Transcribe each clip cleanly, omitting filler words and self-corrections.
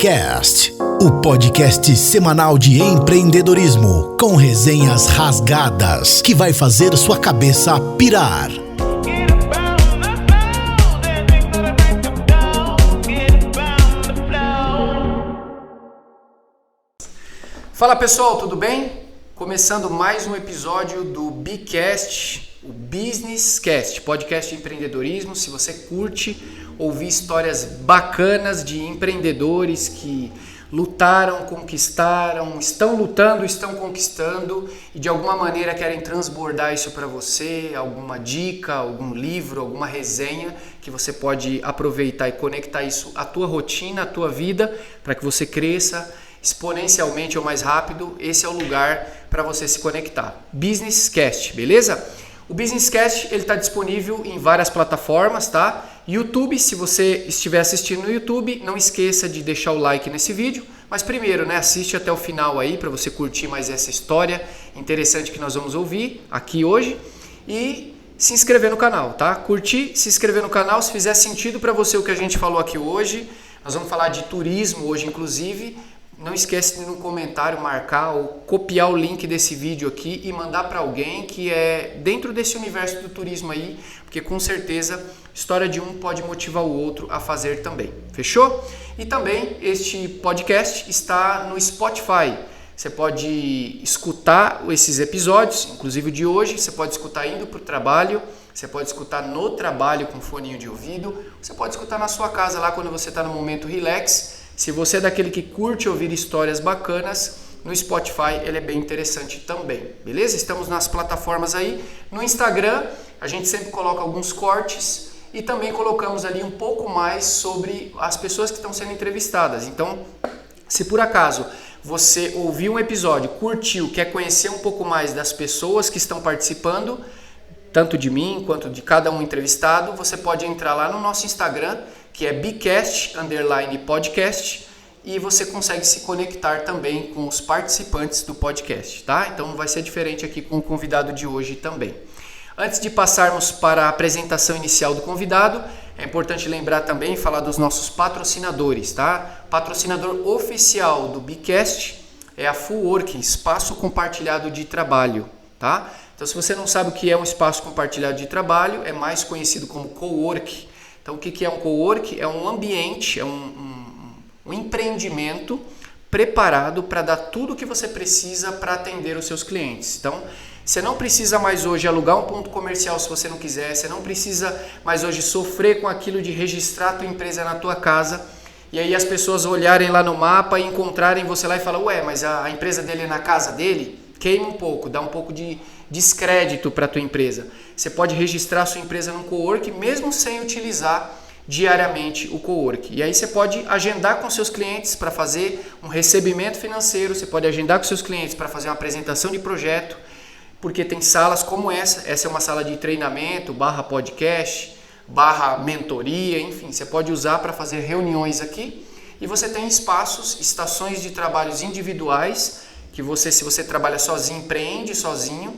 Bcast, o podcast semanal de empreendedorismo com resenhas rasgadas que vai fazer sua cabeça pirar. Fala pessoal, tudo bem? Começando mais um episódio do Bcast, o Business Cast, podcast de empreendedorismo. Se você curte ouvir histórias bacanas de empreendedores que lutaram, conquistaram, estão lutando, estão conquistando e de alguma maneira querem transbordar isso para você, alguma dica, algum livro, alguma resenha que você pode aproveitar e conectar isso à tua rotina, à tua vida, para que você cresça exponencialmente ou mais rápido. Esse é o lugar para você se conectar. Business Cast, beleza? O Business Cast ele está disponível em várias plataformas, tá? YouTube, se você estiver assistindo no YouTube, não esqueça de deixar o like nesse vídeo. Mas primeiro, né, assiste até o final aí para você curtir mais essa história interessante que nós vamos ouvir aqui hoje. E se inscrever no canal, tá? Curtir, se inscrever no canal, se fizer sentido para você o que a gente falou aqui hoje. Nós vamos falar de turismo hoje, inclusive. Não esquece de no comentário marcar ou copiar o link desse vídeo aqui e mandar para alguém que é dentro desse universo do turismo aí, porque com certeza a história de um pode motivar o outro a fazer também. Fechou? E também este podcast está no Spotify. Você pode escutar esses episódios, inclusive o de hoje, você pode escutar indo para o trabalho, você pode escutar no trabalho com foninho de ouvido, você pode escutar na sua casa lá quando você está no momento relax. Se você é daquele que curte ouvir histórias bacanas, no Spotify ele é bem interessante também, beleza? Estamos nas plataformas aí. No Instagram a gente sempre coloca alguns cortes e também colocamos ali um pouco mais sobre as pessoas que estão sendo entrevistadas. Então, se por acaso você ouviu um episódio, curtiu, quer conhecer um pouco mais das pessoas que estão participando, tanto de mim quanto de cada um entrevistado, você pode entrar lá no nosso Instagram, que é Bcast_podcast, e você consegue se conectar também com os participantes do podcast, tá? Então vai ser diferente aqui com o convidado de hoje também. Antes de passarmos para a apresentação inicial do convidado, é importante lembrar também e falar dos nossos patrocinadores, tá? Patrocinador oficial do Bcast é a Fullwork, Espaço Compartilhado de Trabalho, tá? Então se você não sabe o que é um espaço compartilhado de trabalho, é mais conhecido como cowork. Então, o que é um cowork? É um ambiente, é um empreendimento preparado para dar tudo o que você precisa para atender os seus clientes. Então, você não precisa mais hoje alugar um ponto comercial se você não quiser, você não precisa mais hoje sofrer com aquilo de registrar a tua empresa na tua casa e aí as pessoas olharem lá no mapa e encontrarem você lá e falar, ué, mas a empresa dele é na casa dele? Queima um pouco, dá um pouco de descrédito para a tua empresa. Você pode registrar a sua empresa no cowork mesmo sem utilizar diariamente o cowork. E aí você pode agendar com seus clientes para fazer um recebimento financeiro, você pode agendar com seus clientes para fazer uma apresentação de projeto, porque tem salas como essa é uma sala de treinamento, /podcast, /mentoria, enfim, você pode usar para fazer reuniões aqui. E você tem espaços, estações de trabalhos individuais, que você, se você trabalha sozinho, empreende sozinho,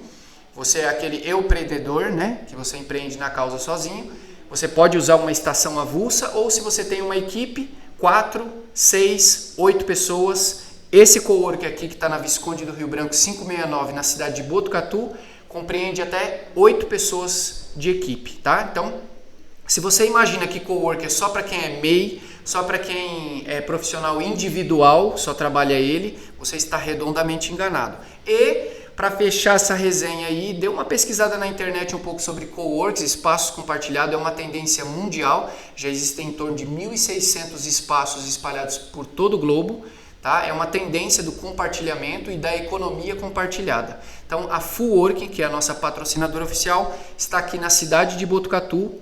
você é aquele empreendedor, né? Que você empreende na causa sozinho. Você pode usar uma estação avulsa ou se você tem uma equipe, 4, 6, 8 pessoas. Esse cowork aqui que está na Visconde do Rio Branco 569 na cidade de Botucatu compreende até 8 pessoas de equipe, tá? Então, se você imagina que cowork é só para quem é MEI, só para quem é profissional individual, só trabalha ele, você está redondamente enganado. E para fechar essa resenha aí, dê uma pesquisada na internet um pouco sobre coworks, espaços compartilhados, é uma tendência mundial, já existem em torno de 1.600 espaços espalhados por todo o globo, tá? É uma tendência do compartilhamento e da economia compartilhada. Então a Fullwork, que é a nossa patrocinadora oficial, está aqui na cidade de Botucatu,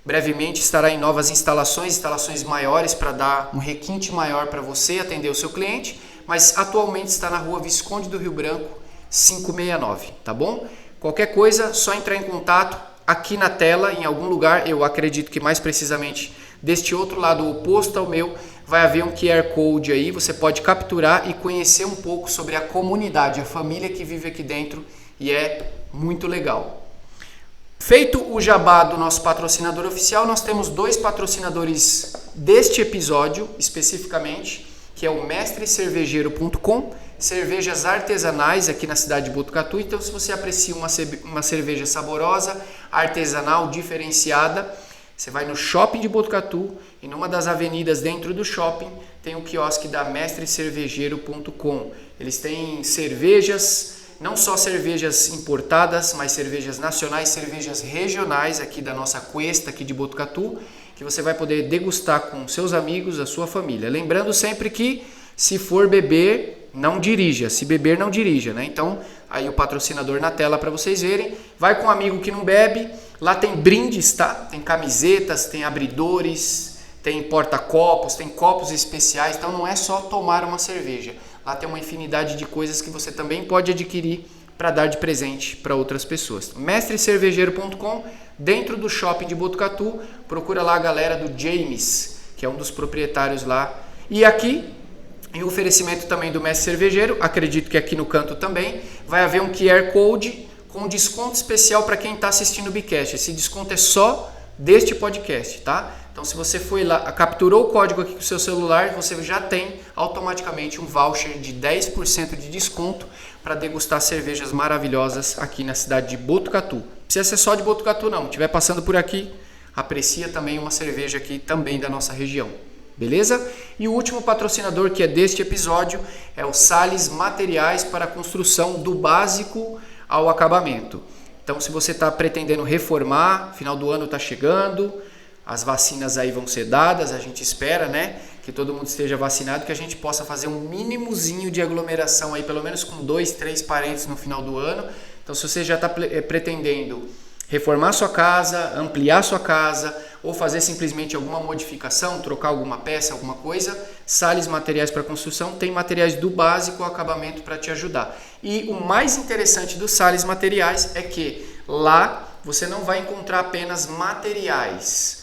brevemente estará em novas instalações maiores para dar um requinte maior para você atender o seu cliente, mas atualmente está na rua Visconde do Rio Branco, 569, tá bom? Qualquer coisa, só entrar em contato aqui na tela, em algum lugar, eu acredito que mais precisamente deste outro lado oposto ao meu, vai haver um QR Code aí, você pode capturar e conhecer um pouco sobre a comunidade, a família que vive aqui dentro e é muito legal. Feito o jabá do nosso patrocinador oficial, nós temos 2 patrocinadores deste episódio especificamente, que é o mestrecervejeiro.com, cervejas artesanais aqui na cidade de Botucatu. Então, se você aprecia uma cerveja saborosa, artesanal, diferenciada, você vai no shopping de Botucatu e numa das avenidas dentro do shopping tem o quiosque da mestrecervejeiro.com. Eles têm cervejas, não só cervejas importadas, mas cervejas nacionais, cervejas regionais aqui da nossa Cuesta, aqui de Botucatu, que você vai poder degustar com seus amigos, a sua família. Lembrando sempre que, se for beber, não dirija. Se beber, não dirija, né? Então, aí o patrocinador na tela para vocês verem. Vai com um amigo que não bebe. Lá tem brindes, tá? Tem camisetas, tem abridores, tem porta-copos, tem copos especiais. Então, não é só tomar uma cerveja. Lá tem uma infinidade de coisas que você também pode adquirir para dar de presente para outras pessoas. Mestrecervejeiro.com, dentro do shopping de Botucatu. Procura lá a galera do James, que é um dos proprietários lá. E aqui, em oferecimento também do Mestre Cervejeiro, acredito que aqui no canto também, vai haver um QR Code com desconto especial para quem está assistindo o Bicast. Esse desconto é só deste podcast, tá? Então, se você foi lá, capturou o código aqui com o seu celular, você já tem automaticamente um voucher de 10% de desconto para degustar cervejas maravilhosas aqui na cidade de Botucatu. Não precisa ser só de Botucatu não, se estiver passando por aqui, aprecia também uma cerveja aqui também da nossa região. Beleza? E o último patrocinador que é deste episódio é o Sales Materiais para a construção do básico ao acabamento. Então, se você está pretendendo reformar, final do ano está chegando, as vacinas aí vão ser dadas, a gente espera, né, que todo mundo esteja vacinado, que a gente possa fazer um mínimozinho de aglomeração aí, pelo menos com 2, 3 parentes no final do ano. Então, se você já está pretendendo reformar sua casa, ampliar sua casa ou fazer simplesmente alguma modificação, trocar alguma peça, alguma coisa, Sales Materiais para Construção tem materiais do básico ao acabamento para te ajudar. E o mais interessante do Sales Materiais é que lá você não vai encontrar apenas materiais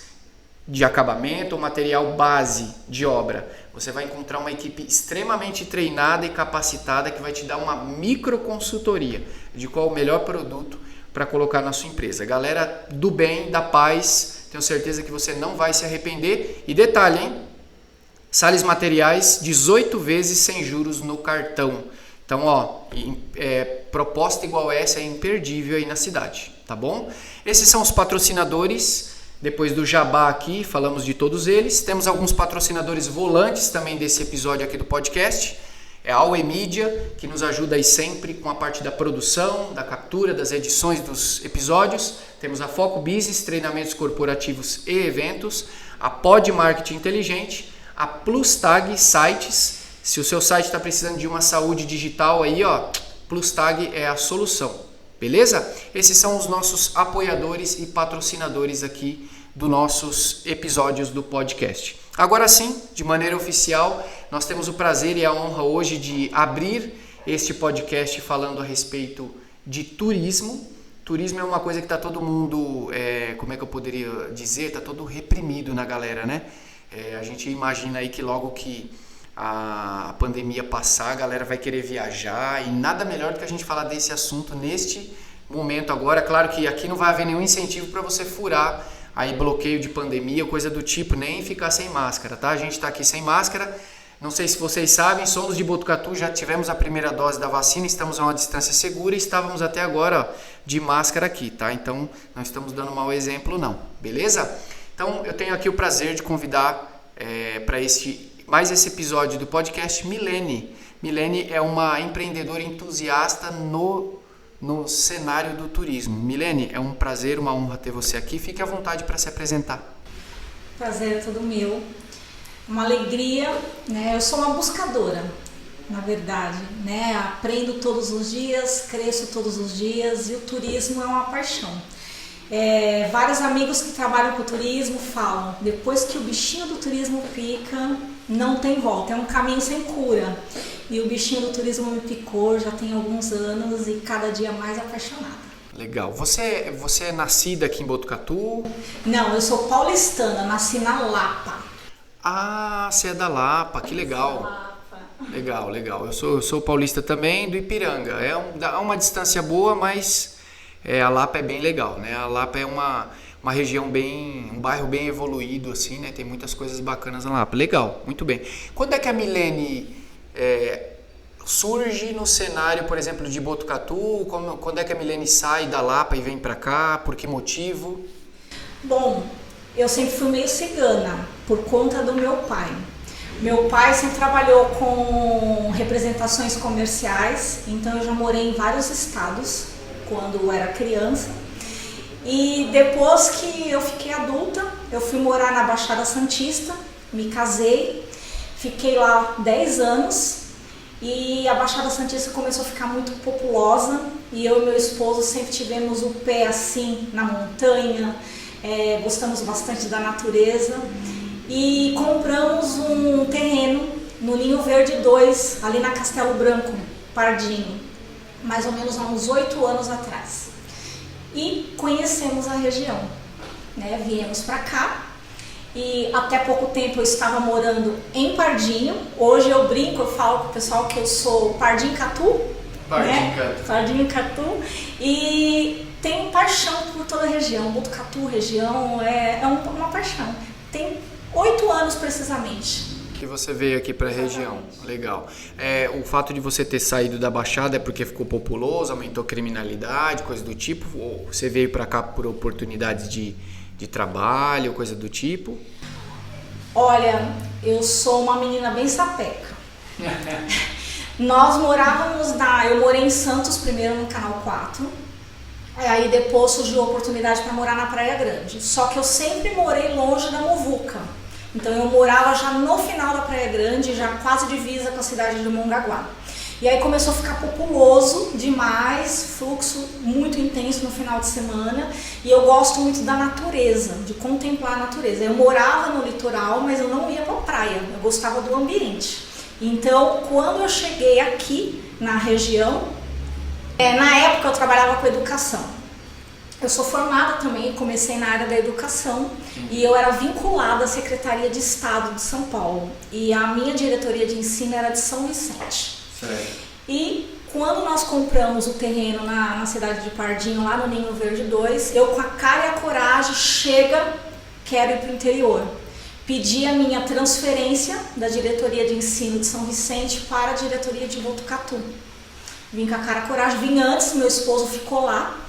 de acabamento ou material base de obra. Você vai encontrar uma equipe extremamente treinada e capacitada que vai te dar uma microconsultoria de qual é o melhor produto para colocar na sua empresa. Galera do bem, da paz, tenho certeza que você não vai se arrepender. E detalhe, hein? Sales Materiais, 18 vezes sem juros no cartão. Então, proposta igual essa é imperdível aí na cidade, tá bom? Esses são os patrocinadores. Depois do jabá aqui, falamos de todos eles. Temos alguns patrocinadores volantes também desse episódio aqui do podcast. É a Aue Media, que nos ajuda aí sempre com a parte da produção, da captura, das edições dos episódios. Temos a Foco Business, treinamentos corporativos e eventos. A Pod Marketing Inteligente. A Plus Tag Sites. Se o seu site está precisando de uma saúde digital aí, Plus Tag é a solução. Beleza? Esses são os nossos apoiadores e patrocinadores aqui dos nossos episódios do podcast. Agora sim, de maneira oficial, nós temos o prazer e a honra hoje de abrir este podcast falando a respeito de turismo. Turismo é uma coisa que está todo mundo, como é que eu poderia dizer, está todo reprimido na galera, né? A gente imagina aí que logo que a pandemia passar, a galera vai querer viajar e nada melhor do que a gente falar desse assunto neste momento agora. Claro que aqui não vai haver nenhum incentivo para você furar aí bloqueio de pandemia ou coisa do tipo, nem ficar sem máscara, tá? A gente está aqui sem máscara, não sei se vocês sabem, somos de Botucatu, já tivemos a primeira dose da vacina, estamos a uma distância segura e estávamos até agora de máscara aqui, tá? Então não estamos dando mau exemplo não, beleza? Então eu tenho aqui o prazer de convidar para mais esse episódio do podcast Milene. Milene é uma empreendedora entusiasta no cenário do turismo. Milene, é um prazer, uma honra ter você aqui. Fique à vontade para se apresentar. Prazer é todo meu. Uma alegria, né? Eu sou uma buscadora, na verdade, né? Aprendo todos os dias, cresço todos os dias e o turismo é uma paixão. Vários amigos que trabalham com turismo falam, depois que o bichinho do turismo pica, não tem volta, é um caminho sem cura. E o bichinho do turismo me picou já tem alguns anos e cada dia mais apaixonada. Legal. Você é nascida aqui em Botucatu? Não, eu sou paulistana, nasci na Lapa. Ah, você é da Lapa, que legal. Lapa. Legal. Eu sou paulista também, do Ipiranga. É uma distância boa, mas a Lapa é bem legal, né? A Lapa é uma uma região um bairro bem evoluído, assim, né? Tem muitas coisas bacanas lá. Legal, muito bem. Quando é que a Milene surge no cenário, por exemplo, de Botucatu? Quando é que a Milene sai da Lapa e vem para cá? Por que motivo? Bom, eu sempre fui meio cigana, por conta do meu pai. Meu pai sempre trabalhou com representações comerciais, então eu já morei em vários estados quando eu era criança. E depois que eu fiquei adulta, eu fui morar na Baixada Santista, me casei, fiquei lá 10 anos e a Baixada Santista começou a ficar muito populosa e eu e meu esposo sempre tivemos o pé assim na montanha, gostamos bastante da natureza. E compramos um terreno no Ninho Verde 2, ali na Castelo Branco, Pardinho, mais ou menos há uns 8 anos atrás. E conhecemos a região, né? Viemos para cá e até pouco tempo eu estava morando em Pardinho. Hoje eu brinco, eu falo pro pessoal que eu sou Pardinho-Catu, né? Pardinho-Catu, e tenho paixão por toda a região. Botucatu, região, é uma paixão. Tem 8 anos precisamente. Que você veio aqui para a região. Legal. O fato de você ter saído da Baixada é porque ficou populoso, aumentou a criminalidade, coisa do tipo? Ou você veio para cá por oportunidades de trabalho, coisa do tipo? Olha, eu sou uma menina bem sapeca. Nós morávamos eu morei em Santos primeiro no Canal 4. Aí depois surgiu a oportunidade para morar na Praia Grande. Só que eu sempre morei longe da Muvuca. Então eu morava já no final da Praia Grande, já quase divisa com a cidade de Mongaguá. E aí começou a ficar populoso demais, fluxo muito intenso no final de semana. E eu gosto muito da natureza, de contemplar a natureza. Eu morava no litoral, mas eu não ia para a praia, eu gostava do ambiente. Então quando eu cheguei aqui na região, na época eu trabalhava com educação. Eu sou formada também, comecei na área da educação e eu era vinculada à Secretaria de Estado de São Paulo. E a minha diretoria de ensino era de São Vicente. Certo. E quando nós compramos o terreno na cidade de Pardinho, lá no Ninho Verde 2, eu com a cara e a coragem, quero ir para o interior. Pedi a minha transferência da diretoria de ensino de São Vicente para a diretoria de Botucatu. Vim com a cara e a coragem, vim antes, meu esposo ficou lá.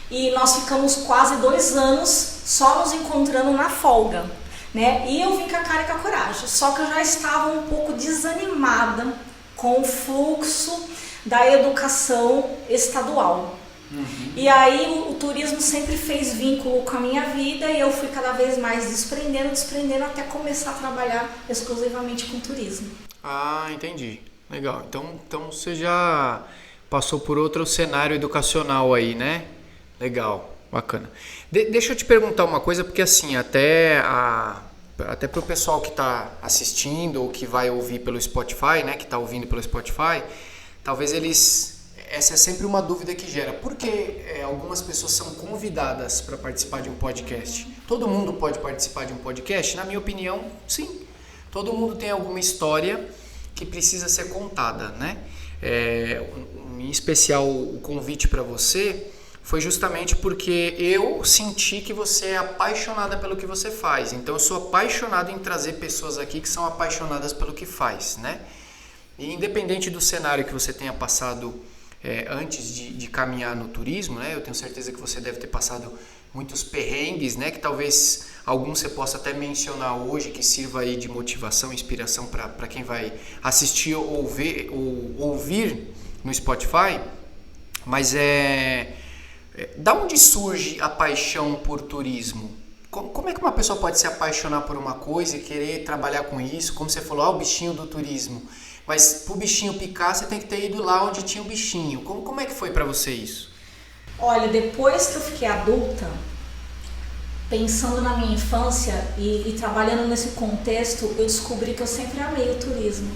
E nós ficamos quase 2 anos só nos encontrando na folga, né? E eu vim com a cara e com a coragem, só que eu já estava um pouco desanimada com o fluxo da educação estadual. E aí o turismo sempre fez vínculo com a minha vida e eu fui cada vez mais desprendendo até começar a trabalhar exclusivamente com turismo. Ah, entendi. Legal. Então você já passou por outro cenário educacional aí, né? Legal, bacana. Deixa eu te perguntar uma coisa, porque assim, até para o pessoal que está assistindo ou que vai ouvir pelo Spotify, né, que está ouvindo pelo Spotify, talvez essa é sempre uma dúvida que gera. Por que algumas pessoas são convidadas para participar de um podcast? Todo mundo pode participar de um podcast? Na minha opinião, sim. Todo mundo tem alguma história que precisa ser contada, né? Em especial, o convite para você foi justamente porque eu senti que você é apaixonada pelo que você faz. Então eu sou apaixonado em trazer pessoas aqui que são apaixonadas pelo que faz, né? E independente do cenário que você tenha passado antes de caminhar no turismo, né? Eu tenho certeza que você deve ter passado muitos perrengues, né? Que talvez alguns você possa até mencionar hoje, que sirva aí de motivação, inspiração para quem vai assistir ou ouvir no Spotify. Mas da onde surge a paixão por turismo? Como é que uma pessoa pode se apaixonar por uma coisa e querer trabalhar com isso? Como você falou, o bichinho do turismo. Mas para o bichinho picar, você tem que ter ido lá onde tinha o bichinho. Como é que foi para você isso? Olha, depois que eu fiquei adulta, pensando na minha infância e trabalhando nesse contexto, eu descobri que eu sempre amei o turismo.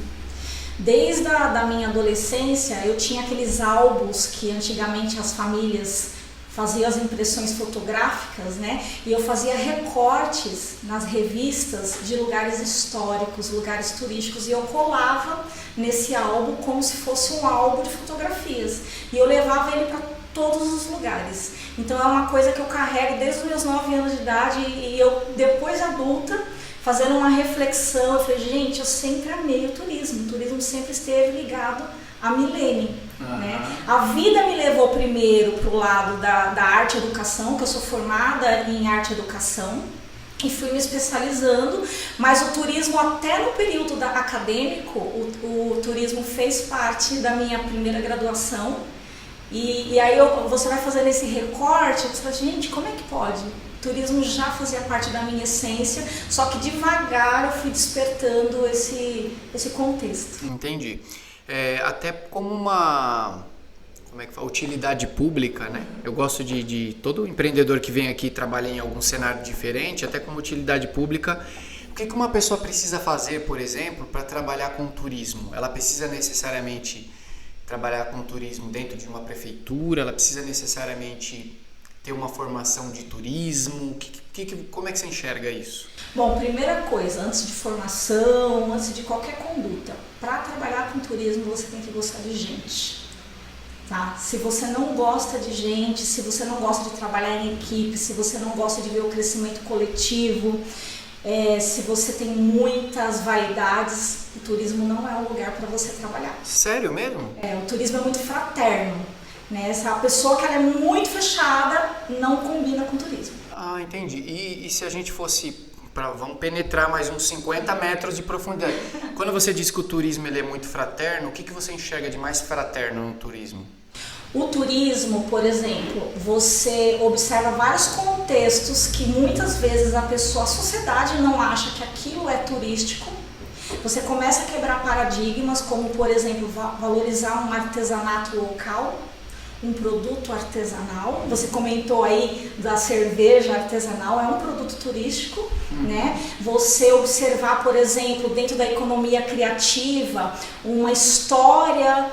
Desde a minha adolescência, eu tinha aqueles álbuns que antigamente as famílias faziam as impressões fotográficas, né? E eu fazia recortes nas revistas de lugares históricos, lugares turísticos, e eu colava nesse álbum como se fosse um álbum de fotografias. E eu levava ele para todos os lugares. Então é uma coisa que eu carrego desde os meus 9 anos de idade e eu, depois adulta, fazendo uma reflexão, eu falei, gente, eu sempre amei o turismo sempre esteve ligado a Milene. Né? A vida me levou primeiro para o lado da arte e educação, que eu sou formada em arte e educação, e fui me especializando, mas o turismo até no período acadêmico, o turismo fez parte da minha primeira graduação, e aí você vai fazendo esse recorte, você fala, gente, como é que pode? O turismo já fazia parte da minha essência, só que devagar eu fui despertando esse contexto. Entendi. Até como uma utilidade pública, né? Eu gosto de todo empreendedor que vem aqui e trabalha em algum cenário diferente, até como utilidade pública. O que uma pessoa precisa fazer, por exemplo, para trabalhar com turismo? Ela precisa necessariamente trabalhar com turismo dentro de uma prefeitura? Ela precisa necessariamente ter uma formação de turismo? Como é que você enxerga isso? Bom, primeira coisa, antes de formação, antes de qualquer conduta, para trabalhar com turismo você tem que gostar de gente. Tá? Se você não gosta de gente, se você não gosta de trabalhar em equipe, se você não gosta de ver o crescimento coletivo, se você tem muitas vaidades, o turismo não é um lugar para você trabalhar. Sério mesmo? O turismo é muito fraterno. Né? A pessoa que ela é muito fechada não combina com turismo. Ah, entendi. E se a gente fosse, vamos penetrar mais uns 50 metros de profundidade. Quando você diz que o turismo ele é muito fraterno, o que você enxerga de mais fraterno no turismo? O turismo, por exemplo, você observa vários contextos que muitas vezes a sociedade não acha que aquilo é turístico. Você começa a quebrar paradigmas, como por exemplo, valorizar um artesanato local, um produto artesanal. Você comentou aí da cerveja artesanal, é um produto turístico, né? Você observar, por exemplo, dentro da economia criativa, uma história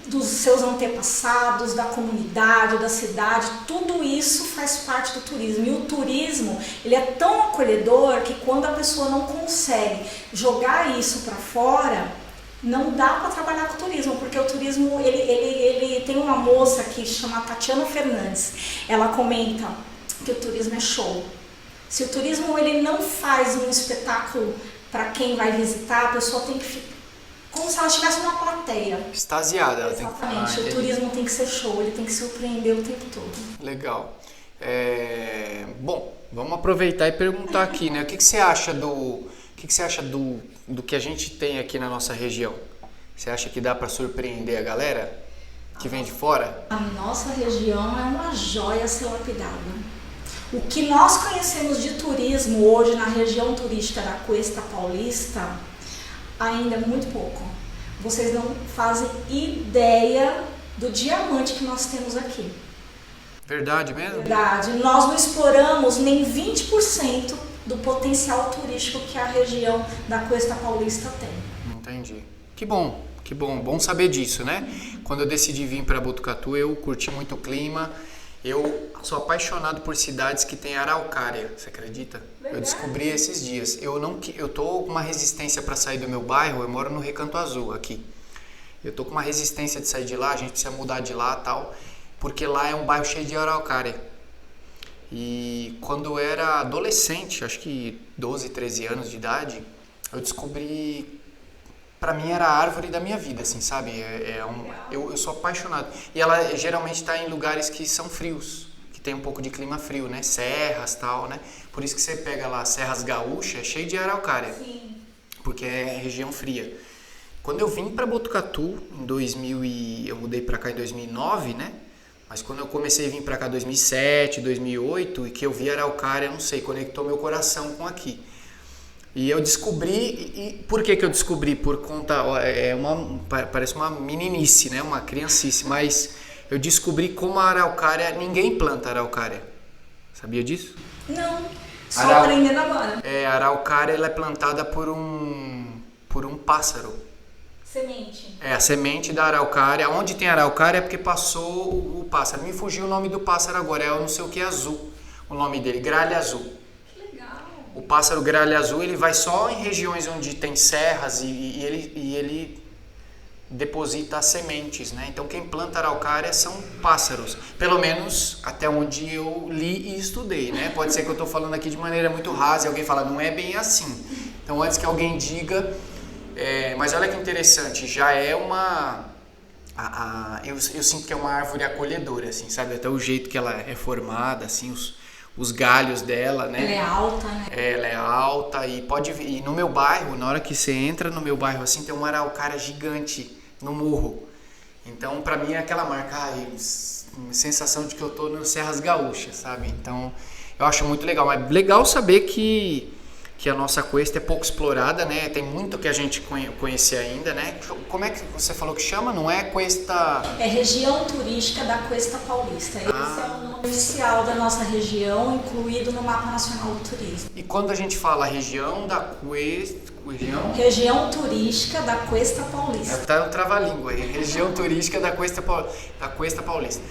dos seus antepassados, da comunidade, da cidade, tudo isso faz parte do turismo. E o turismo, ele é tão acolhedor que quando a pessoa não consegue jogar isso para fora, não dá para trabalhar com o turismo, porque o turismo, ele tem uma moça que chama Tatiana Fernandes, ela comenta que o turismo é show. Se o turismo ele não faz um espetáculo para quem vai visitar, a pessoa tem que ficar como se ela estivesse numa plateia. Extasiada. Exatamente, o turismo tem que ser show, ele tem que surpreender o tempo todo. Legal. Bom, vamos aproveitar e perguntar aqui, né? O que você acha do que a gente tem aqui na nossa região? Você acha que dá para surpreender a galera que vem de fora? A nossa região é uma joia a ser lapidada. O que nós conhecemos de turismo hoje na região turística da Cuesta Paulista ainda é muito pouco. Vocês não fazem ideia do diamante que nós temos aqui. Verdade mesmo? Verdade. Nós não exploramos nem 20% do potencial turístico que a região da Cuesta Paulista tem. Entendi. Que bom. Bom saber disso, né? Quando eu decidi vir para Botucatu, eu curti muito o clima. Eu sou apaixonado por cidades que têm araucária, você acredita? Verdade. Eu descobri esses dias. Eu tô com uma resistência para sair do meu bairro, eu moro no Recanto Azul aqui. Eu tô com uma resistência de sair de lá, a gente precisa mudar de lá e tal, porque lá é um bairro cheio de araucária. E quando eu era adolescente, acho que 12, 13 anos de idade, eu descobri, pra mim era a árvore da minha vida, assim, sabe? Eu sou apaixonado. E ela geralmente está em lugares que são frios, que tem um pouco de clima frio, né? Serras e tal, né? Por isso que você pega lá Serras Gaúchas, é cheio de araucária. Sim. Porque é região fria. Quando eu vim para Botucatu, eu mudei para cá em 2009, né? Mas quando eu comecei a vir para cá em 2007, 2008, e que eu vi araucária, não sei, conectou meu coração com aqui. E eu descobri, e por que eu descobri? Por conta, parece uma meninice, né? Uma criancice, mas eu descobri como a araucária, ninguém planta araucária. Sabia disso? Não, só aprendendo agora. A araucária ela é plantada por um pássaro. Semente. A semente da araucária. Onde tem araucária é porque passou o pássaro. Me fugiu o nome do pássaro agora, é não sei o que azul. O nome dele, gralha azul. O pássaro gralha azul, ele vai só em regiões onde tem serras e ele deposita as sementes, né? Então quem planta araucária são pássaros, pelo menos até onde eu li e estudei, né? Pode ser que eu estou falando aqui de maneira muito rasa e alguém fala, não é bem assim. Então antes que alguém diga, mas olha que interessante, já é uma... eu sinto que é uma árvore acolhedora, assim, sabe? Até o jeito que ela é formada, assim, os galhos dela, né? Ela é alta, né? Ela é alta e no meu bairro, na hora que você entra no meu bairro, assim, tem uma araucária gigante no morro. Então, pra mim é aquela marca, sensação de que eu tô no Serras Gaúchas, sabe? Então, eu acho muito legal. Mas legal saber que a nossa Cuesta é pouco explorada, né? Tem muito que a gente conhecer ainda, né? Como é que você falou que chama? Não é Cuesta... É região turística da Cuesta Paulista. Esse é o nome oficial da nossa região, incluído no Mapa Nacional do Turismo. E quando a gente fala região da Cuesta... Região turística da Cuesta Paulista. Tá um trava-língua aí. Região turística da Cuesta Paulista.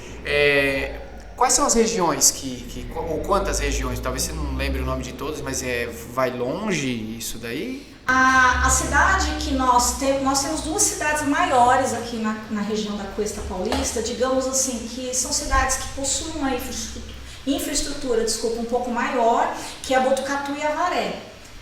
Quais são as regiões ou quantas regiões? Talvez você não lembre o nome de todas, mas vai longe isso daí? A cidade que nós temos duas cidades maiores aqui na região da Cuesta Paulista, digamos assim, que são cidades que possuem uma infraestrutura um pouco maior, que é Botucatu e Avaré.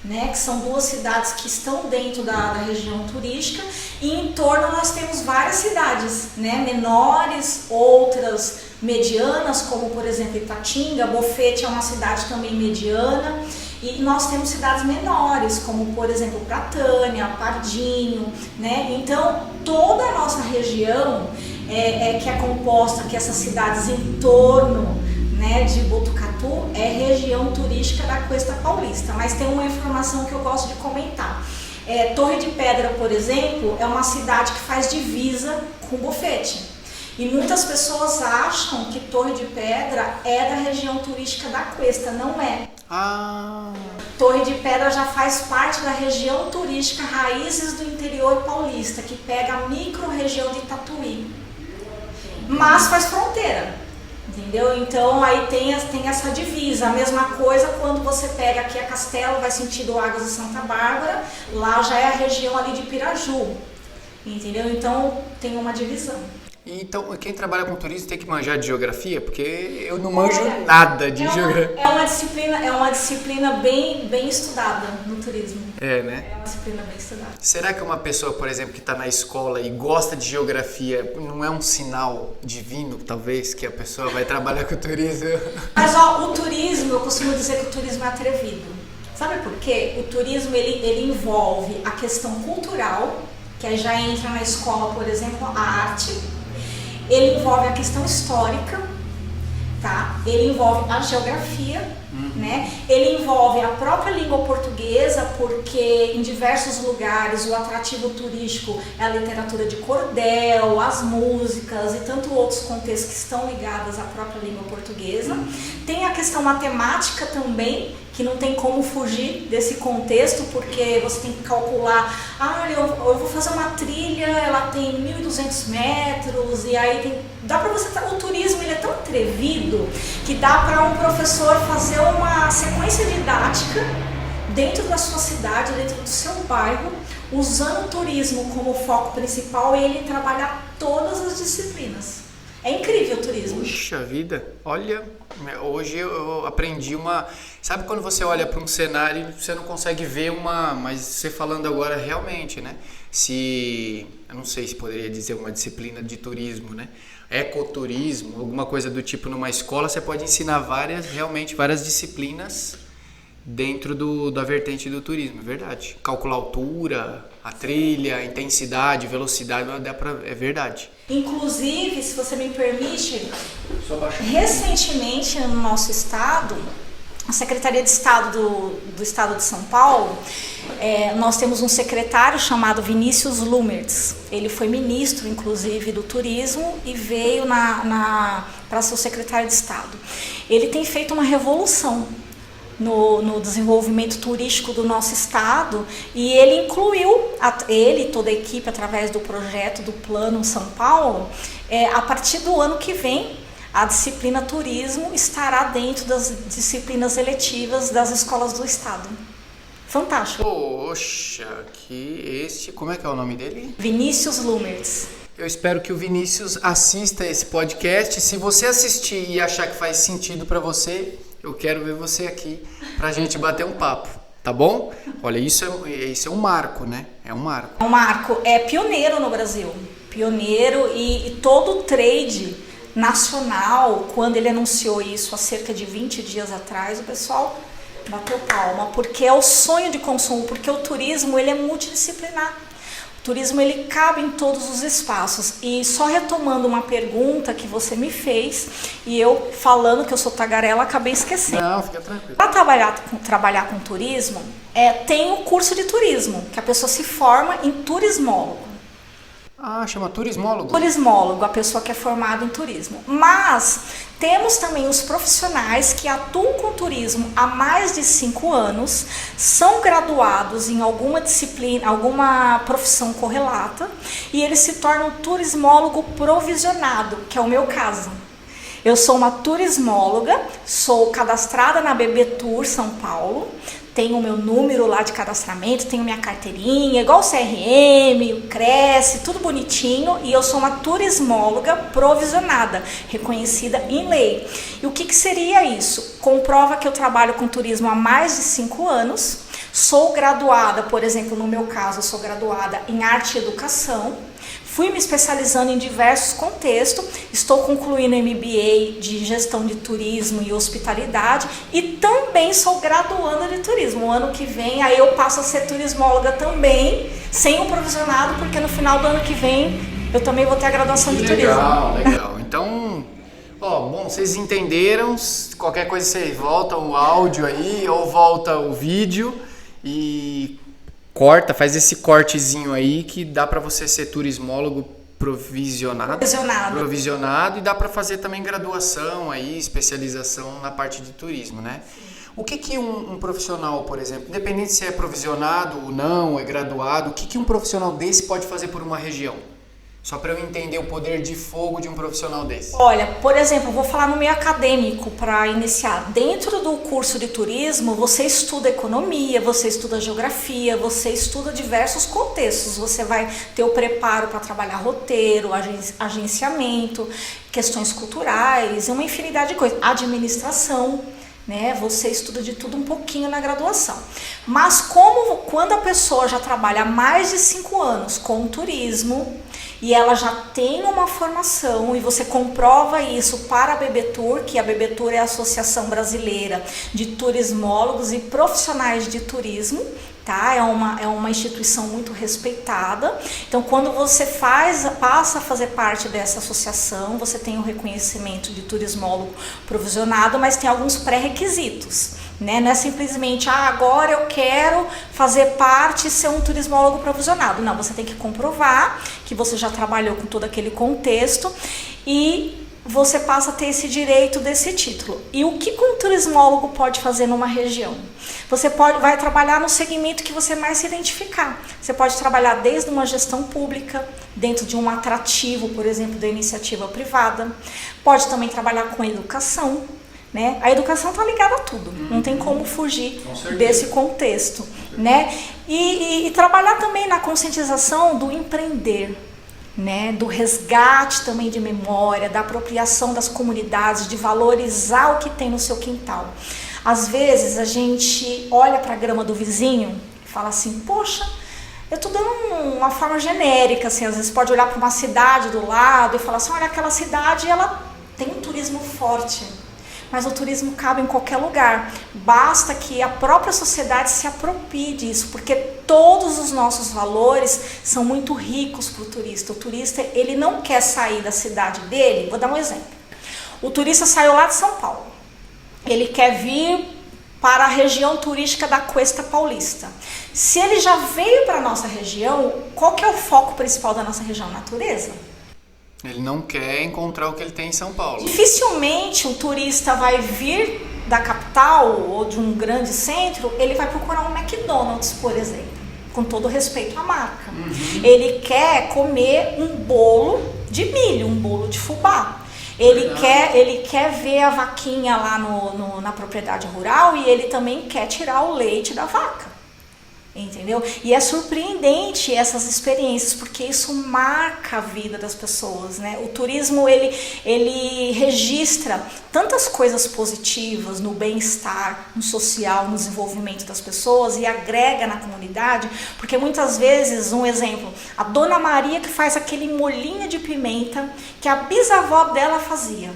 Né, que são duas cidades que estão dentro da região turística, e em torno nós temos várias cidades, né, menores, outras medianas, como por exemplo Ipatinga. Bofete é uma cidade também mediana, e nós temos cidades menores, como por exemplo Pratânia, Pardinho, né? Então toda a nossa região que é composta, que essas cidades em torno, né, de Botucatu, é região turística da Cuesta Paulista. Mas tem uma informação que eu gosto de comentar. Torre de Pedra, por exemplo, é uma cidade que faz divisa com Bofete. E muitas pessoas acham que Torre de Pedra é da região turística da Cuesta. Não é. Torre de Pedra já faz parte da região turística Raízes do Interior Paulista, que pega a micro-região de Tatuí. Mas faz fronteira. Entendeu? Então aí tem essa divisa. A mesma coisa quando você pega aqui a Castelo, vai sentido Águas de Santa Bárbara, lá já é a região ali de Piraju. Entendeu? Então tem uma divisão. Então, quem trabalha com turismo tem que manjar de geografia, porque eu não manjo nada de geografia. É uma disciplina bem estudada no turismo. Né? É uma disciplina bem estudada. Será que uma pessoa, por exemplo, que está na escola e gosta de geografia, não é um sinal divino, talvez, que a pessoa vai trabalhar com turismo? Mas o turismo, eu costumo dizer que o turismo é atrevido. Sabe por quê? O turismo ele envolve a questão cultural, que aí já entra na escola, por exemplo, a arte. Ele envolve a questão histórica, tá? Ele envolve a geografia, né? Ele envolve a própria língua portuguesa, porque em diversos lugares o atrativo turístico é a literatura de cordel, as músicas e tanto outros contextos que estão ligados à própria língua portuguesa. Tem a questão matemática também, que não tem como fugir desse contexto, porque você tem que calcular, eu vou fazer uma trilha, ela tem 1.200 metros, e aí dá para você, o turismo ele é tão atrevido que dá para um professor fazer uma sequência didática dentro da sua cidade, dentro do seu bairro, usando o turismo como foco principal, e ele trabalhar todas as disciplinas. É incrível o turismo. Puxa vida, olha, hoje eu aprendi uma... Sabe quando você olha para um cenário e você não consegue ver mas você falando agora realmente, né? Eu não sei se poderia dizer uma disciplina de turismo, né? Ecoturismo, alguma coisa do tipo numa escola, você pode ensinar várias disciplinas dentro da vertente do turismo, é verdade. Calcular a altura, a trilha, a intensidade, velocidade, é verdade. Inclusive, se você me permite, recentemente no nosso estado, a Secretaria de Estado do Estado de São Paulo, nós temos um secretário chamado Vinícius Lumertz. Ele foi ministro, inclusive, do turismo e veio para ser o secretário de Estado. Ele tem feito uma revolução no desenvolvimento turístico do nosso estado, e ele incluiu, ele e toda a equipe, através do projeto do Plano São Paulo, a partir do ano que vem, a disciplina turismo estará dentro das disciplinas eletivas das escolas do estado. fantástico. Poxa, como é que é o nome dele? Vinícius Lumertz. Eu espero que o Vinícius assista esse podcast. Se você assistir e achar que faz sentido para você, eu quero ver você aqui pra gente bater um papo, tá bom? Olha, isso é um marco, né? É um marco. É um marco, é pioneiro no Brasil. Pioneiro e todo o trade nacional, quando ele anunciou isso há cerca de 20 dias atrás, o pessoal bateu palma, porque é o sonho de consumo, porque o turismo ele é multidisciplinar. O turismo ele cabe em todos os espaços. E só retomando uma pergunta que você me fez, e eu falando que eu sou tagarela, acabei esquecendo. Não, fica tranquilo. Para trabalhar com turismo, tem o curso de turismo, que a pessoa se forma em turismólogo. Ah, chama turismólogo? Turismólogo, a pessoa que é formada em turismo. Mas temos também os profissionais que atuam com turismo há mais de 5 anos, são graduados em alguma disciplina, alguma profissão correlata, e eles se tornam turismólogo provisionado, que é o meu caso. Eu sou uma turismóloga, sou cadastrada na BB Tour São Paulo, tenho o meu número lá de cadastramento, tenho minha carteirinha, igual o CRM, o Cresce, tudo bonitinho, e eu sou uma turismóloga provisionada, reconhecida em lei. E o que seria isso? Comprova que eu trabalho com turismo há mais de 5 anos, sou graduada, por exemplo, no meu caso, eu sou graduada em arte e educação, fui me especializando em diversos contextos, estou concluindo MBA de gestão de turismo e hospitalidade e também sou graduanda de turismo. O ano que vem aí eu passo a ser turismóloga também, sem o provisionado, porque no final do ano que vem eu também vou ter a graduação de turismo. Legal. Então, bom, vocês entenderam, qualquer coisa você volta o áudio aí ou volta o vídeo e faz esse cortezinho aí que dá para você ser turismólogo provisionado e dá para fazer também graduação aí, especialização na parte de turismo, né? O que um profissional, por exemplo, independente se é provisionado ou não, é graduado, o que um profissional desse pode fazer por uma região? Só para eu entender o poder de fogo de um profissional desse. Olha, por exemplo, vou falar no meio acadêmico para iniciar. Dentro do curso de turismo, você estuda economia, você estuda geografia, você estuda diversos contextos. Você vai ter o preparo para trabalhar roteiro, agenciamento, questões culturais, uma infinidade de coisas. Administração, né? Você estuda de tudo um pouquinho na graduação. Mas quando a pessoa já trabalha há mais de 5 anos com turismo, e ela já tem uma formação e você comprova isso para a BB Tour, que a BB Tour é a Associação Brasileira de Turismólogos e Profissionais de Turismo, tá? É uma instituição muito respeitada. Então, quando você passa a fazer parte dessa associação, você tem o reconhecimento de turismólogo provisionado, mas tem alguns pré-requisitos. Né? Não é simplesmente, agora eu quero fazer parte e ser um turismólogo provisionado. Não, você tem que comprovar que você já trabalhou com todo aquele contexto e você passa a ter esse direito desse título. E o que um turismólogo pode fazer numa região? Você vai trabalhar no segmento que você mais se identificar. Você pode trabalhar desde uma gestão pública, dentro de um atrativo, por exemplo, da iniciativa privada. Pode também trabalhar com educação. Né? A educação está ligada a tudo, não tem como fugir desse contexto, né? E trabalhar também na conscientização do empreender, né? Do resgate também de memória, da apropriação das comunidades, de valorizar o que tem no seu quintal. Às vezes a gente olha para a grama do vizinho e fala assim, poxa, eu estou dando uma forma genérica, assim, às vezes pode olhar para uma cidade do lado e falar assim, olha, aquela cidade ela tem um turismo forte. Mas o turismo cabe em qualquer lugar. Basta que a própria sociedade se aproprie disso, porque todos os nossos valores são muito ricos para o turista. O turista, ele não quer sair da cidade dele. Vou dar um exemplo. O turista saiu lá de São Paulo. Ele quer vir para a região turística da Cuesta Paulista. Se ele já veio para a nossa região, qual que é o foco principal da nossa região? Natureza. Ele não quer encontrar o que ele tem em São Paulo. Dificilmente um turista vai vir da capital ou de um grande centro, ele vai procurar um McDonald's, por exemplo, com todo respeito à marca. Ele quer comer um bolo de milho, um bolo de fubá. Ele quer ver a vaquinha lá na propriedade rural e ele também quer tirar o leite da vaca. Entendeu? E é surpreendente essas experiências, porque isso marca a vida das pessoas, né? O turismo, ele registra tantas coisas positivas no bem-estar, no social, no desenvolvimento das pessoas e agrega na comunidade, porque muitas vezes, um exemplo, a Dona Maria que faz aquele molhinho de pimenta que a bisavó dela fazia.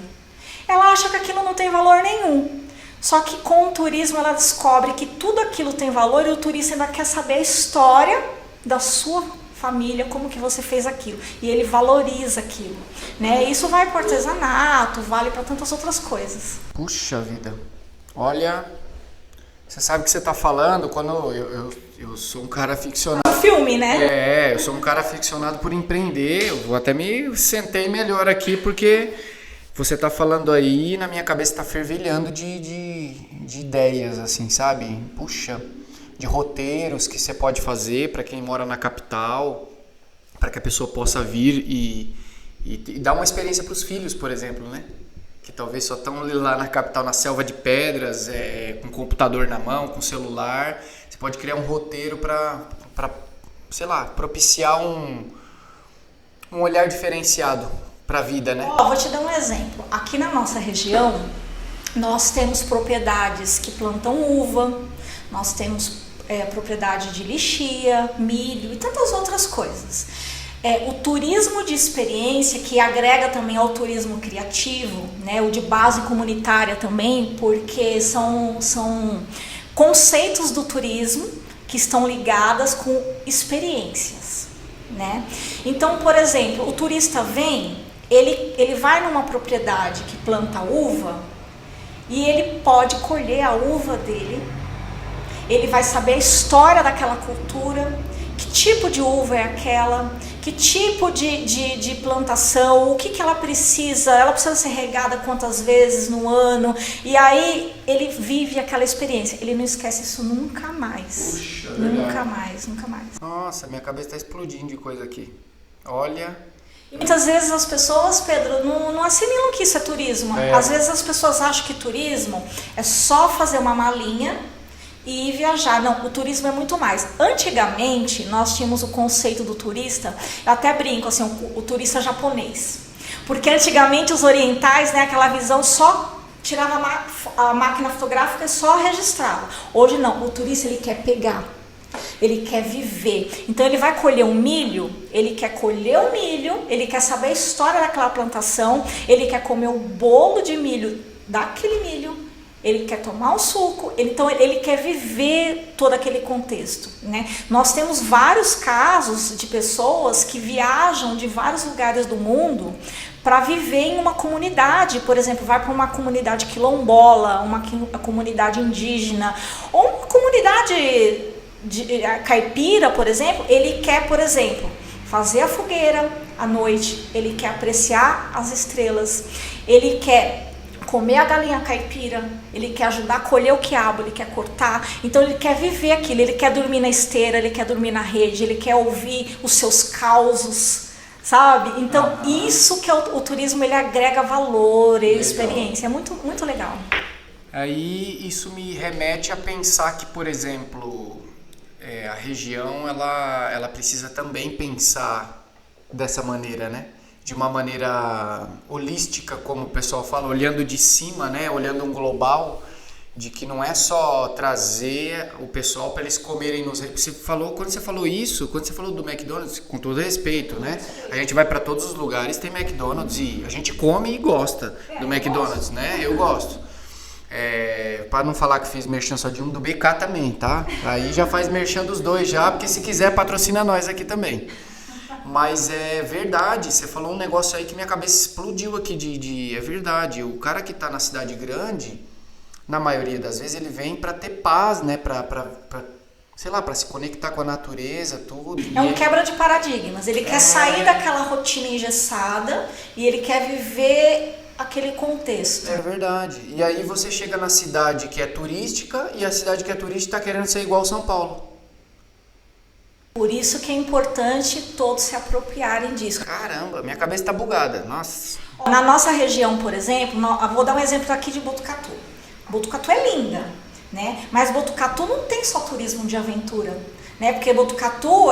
Ela acha que aquilo não tem valor nenhum. Só que com o turismo ela descobre que tudo aquilo tem valor e o turista ainda quer saber a história da sua família, como que você fez aquilo. E ele valoriza aquilo, né? Isso vai para o artesanato, vale para tantas outras coisas. Puxa vida, olha, você sabe o que você está falando quando eu sou um cara aficionado. Um filme, né? Eu sou um cara aficionado por empreender, eu até me sentei melhor aqui porque... Você tá falando aí, na minha cabeça tá fervilhando de ideias, assim, sabe? Puxa, de roteiros que você pode fazer para quem mora na capital, para que a pessoa possa vir e dar uma experiência para os filhos, por exemplo, né? Que talvez só estão lá na capital, na selva de pedras, com computador na mão, com celular. Você pode criar um roteiro para sei lá, propiciar um olhar diferenciado para a vida, né? Vou te dar um exemplo. Aqui na nossa região, nós temos propriedades que plantam uva, nós temos propriedade de lixia, milho e tantas outras coisas. O turismo de experiência, que agrega também ao turismo criativo, né? O de base comunitária também, porque são conceitos do turismo que estão ligadas com experiências, né? Então, por exemplo, o turista vem... Ele vai numa propriedade que planta uva e ele pode colher a uva dele, ele vai saber a história daquela cultura, que tipo de uva é aquela, que tipo de plantação, o que ela precisa ser regada quantas vezes no ano, e aí ele vive aquela experiência, ele não esquece isso nunca mais. Puxa, nunca mais, nunca mais. Nossa, minha cabeça está explodindo de coisa aqui. Olha... E muitas vezes as pessoas, Pedro, não assimilam que isso é turismo. Às vezes as pessoas acham que turismo é só fazer uma malinha e viajar. Não, o turismo é muito mais. Antigamente, nós tínhamos o conceito do turista, eu até brinco, assim, o turista japonês. Porque antigamente os orientais, né, aquela visão só tirava a máquina fotográfica e só registrava. Hoje não, o turista ele quer pegar. Ele quer viver. Então ele vai colher um milho, ele quer colher o milho, ele quer saber a história daquela plantação, ele quer comer o bolo de milho daquele milho, ele quer tomar o suco, então ele quer viver todo aquele contexto, né? Nós temos vários casos de pessoas que viajam de vários lugares do mundo para viver em uma comunidade, por exemplo, vai para uma comunidade quilombola, uma comunidade indígena, ou uma comunidade caipira, por exemplo. Ele quer, por exemplo, fazer a fogueira à noite, ele quer apreciar as estrelas, ele quer comer a galinha caipira, ele quer ajudar a colher o quiabo, ele quer cortar, então ele quer viver aquilo, ele quer dormir na esteira, ele quer dormir na rede, ele quer ouvir os seus causos, sabe? Então isso que é o turismo, ele agrega valor e experiência, é muito, muito legal. Aí isso me remete a pensar que, por exemplo... a região ela precisa também pensar dessa maneira, né? De uma maneira holística, como o pessoal fala, olhando de cima, né? Olhando um global, de que não é só trazer o pessoal para eles comerem nos... Quando você falou isso, quando você falou do McDonald's, com todo respeito, né? A gente vai para todos os lugares, tem McDonald's e a gente come e gosta do McDonald's, né? Eu gosto. Para não falar que fiz merchan só de um, do BK também, tá? Aí já faz merchan dos dois já, porque se quiser patrocina nós aqui também. Mas é verdade, você falou um negócio aí que minha cabeça explodiu aqui é verdade, o cara que tá na cidade grande, na maioria das vezes ele vem para ter paz, né? Sei lá, para se conectar com a natureza, tudo. É um quebra de paradigmas, ele quer sair daquela rotina engessada e ele quer viver aquele contexto. É verdade. E aí você chega na cidade que é turística e a cidade que é turística está querendo ser igual São Paulo. Por isso que é importante todos se apropriarem disso. Caramba, minha cabeça está bugada. Nossa. Na nossa região, por exemplo, vou dar um exemplo aqui de Botucatu. Botucatu é linda, né? Mas Botucatu não tem só turismo de aventura. né? Porque Botucatu,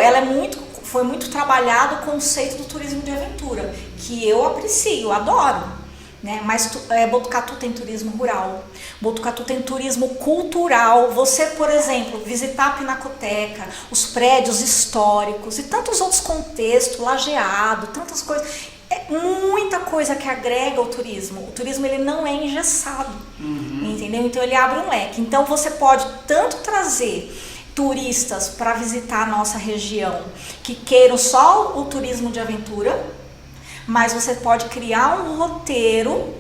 foi muito trabalhado o conceito do turismo de aventura, que eu aprecio, adoro. Né? Mas Botucatu tem turismo rural, Botucatu tem turismo cultural. Você, por exemplo, visitar a Pinacoteca, os prédios históricos e tantos outros contextos, Lajeado, tantas coisas. É muita coisa que agrega ao turismo. O turismo ele não é engessado, entendeu? Então ele abre um leque. Então você pode tanto trazer turistas para visitar a nossa região que queiram só o turismo de aventura, mas você pode criar um roteiro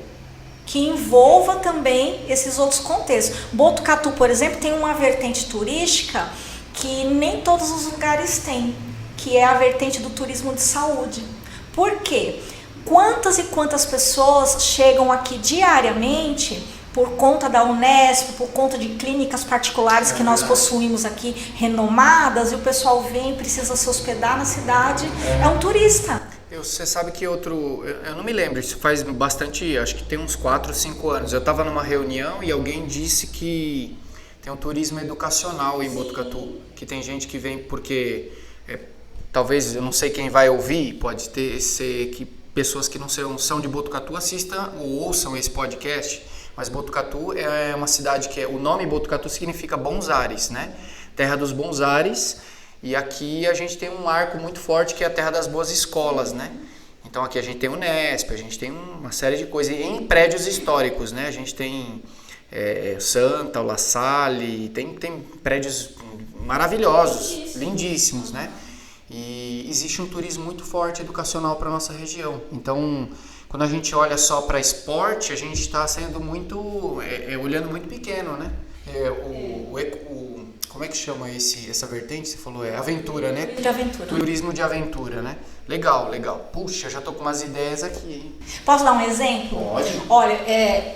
que envolva também esses outros contextos. Botucatu, por exemplo, tem uma vertente turística que nem todos os lugares têm, que é a vertente do turismo de saúde. Por quê? Quantas e quantas pessoas chegam aqui diariamente por conta da Unesp, por conta de clínicas particulares que nós possuímos aqui, renomadas, e o pessoal vem e precisa se hospedar na cidade, é um turista. Você sabe que eu não me lembro, isso faz bastante, acho que tem uns 4 ou 5 anos, eu estava numa reunião e alguém disse que tem um turismo educacional em Botucatu, que tem gente que vem porque, talvez, eu não sei quem vai ouvir, pode ser que pessoas que não são de Botucatu assistam ou ouçam esse podcast, mas Botucatu é uma cidade que o nome Botucatu significa bons ares, né? Terra dos bons ares. E aqui a gente tem um marco muito forte que é a terra das boas escolas, né? Então aqui a gente tem o Unesp, a gente tem uma série de coisas. E em prédios históricos, né? A gente tem Santa, o La Salle, tem prédios maravilhosos, lindíssimos, né? E existe um turismo muito forte educacional para a nossa região. Então, quando a gente olha só para esporte, a gente está sendo muito, olhando muito pequeno, né? Como é que chama essa vertente? Você falou, aventura, né? De aventura. Turismo de aventura, né? Legal, legal. Puxa, já tô com umas ideias aqui, hein? Posso dar um exemplo? Pode. Olha,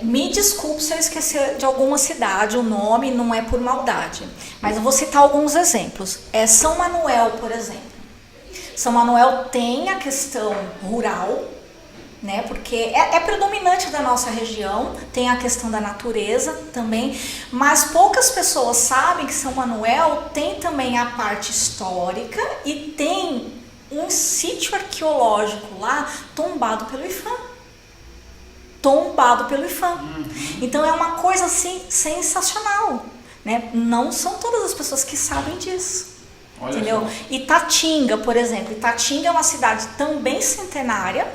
me desculpe se eu esquecer de alguma cidade, o nome não é por maldade, mas eu vou citar alguns exemplos. São Manuel, por exemplo. São Manuel tem a questão rural, né? Porque é predominante da nossa região, tem a questão da natureza também, mas poucas pessoas sabem que São Manuel tem também a parte histórica e tem um sítio arqueológico lá tombado pelo IPHAN. Então é uma coisa assim sensacional, né? Não são todas as pessoas que sabem disso. Olha, entendeu? Itatinga, por exemplo, Itatinga é uma cidade também centenária.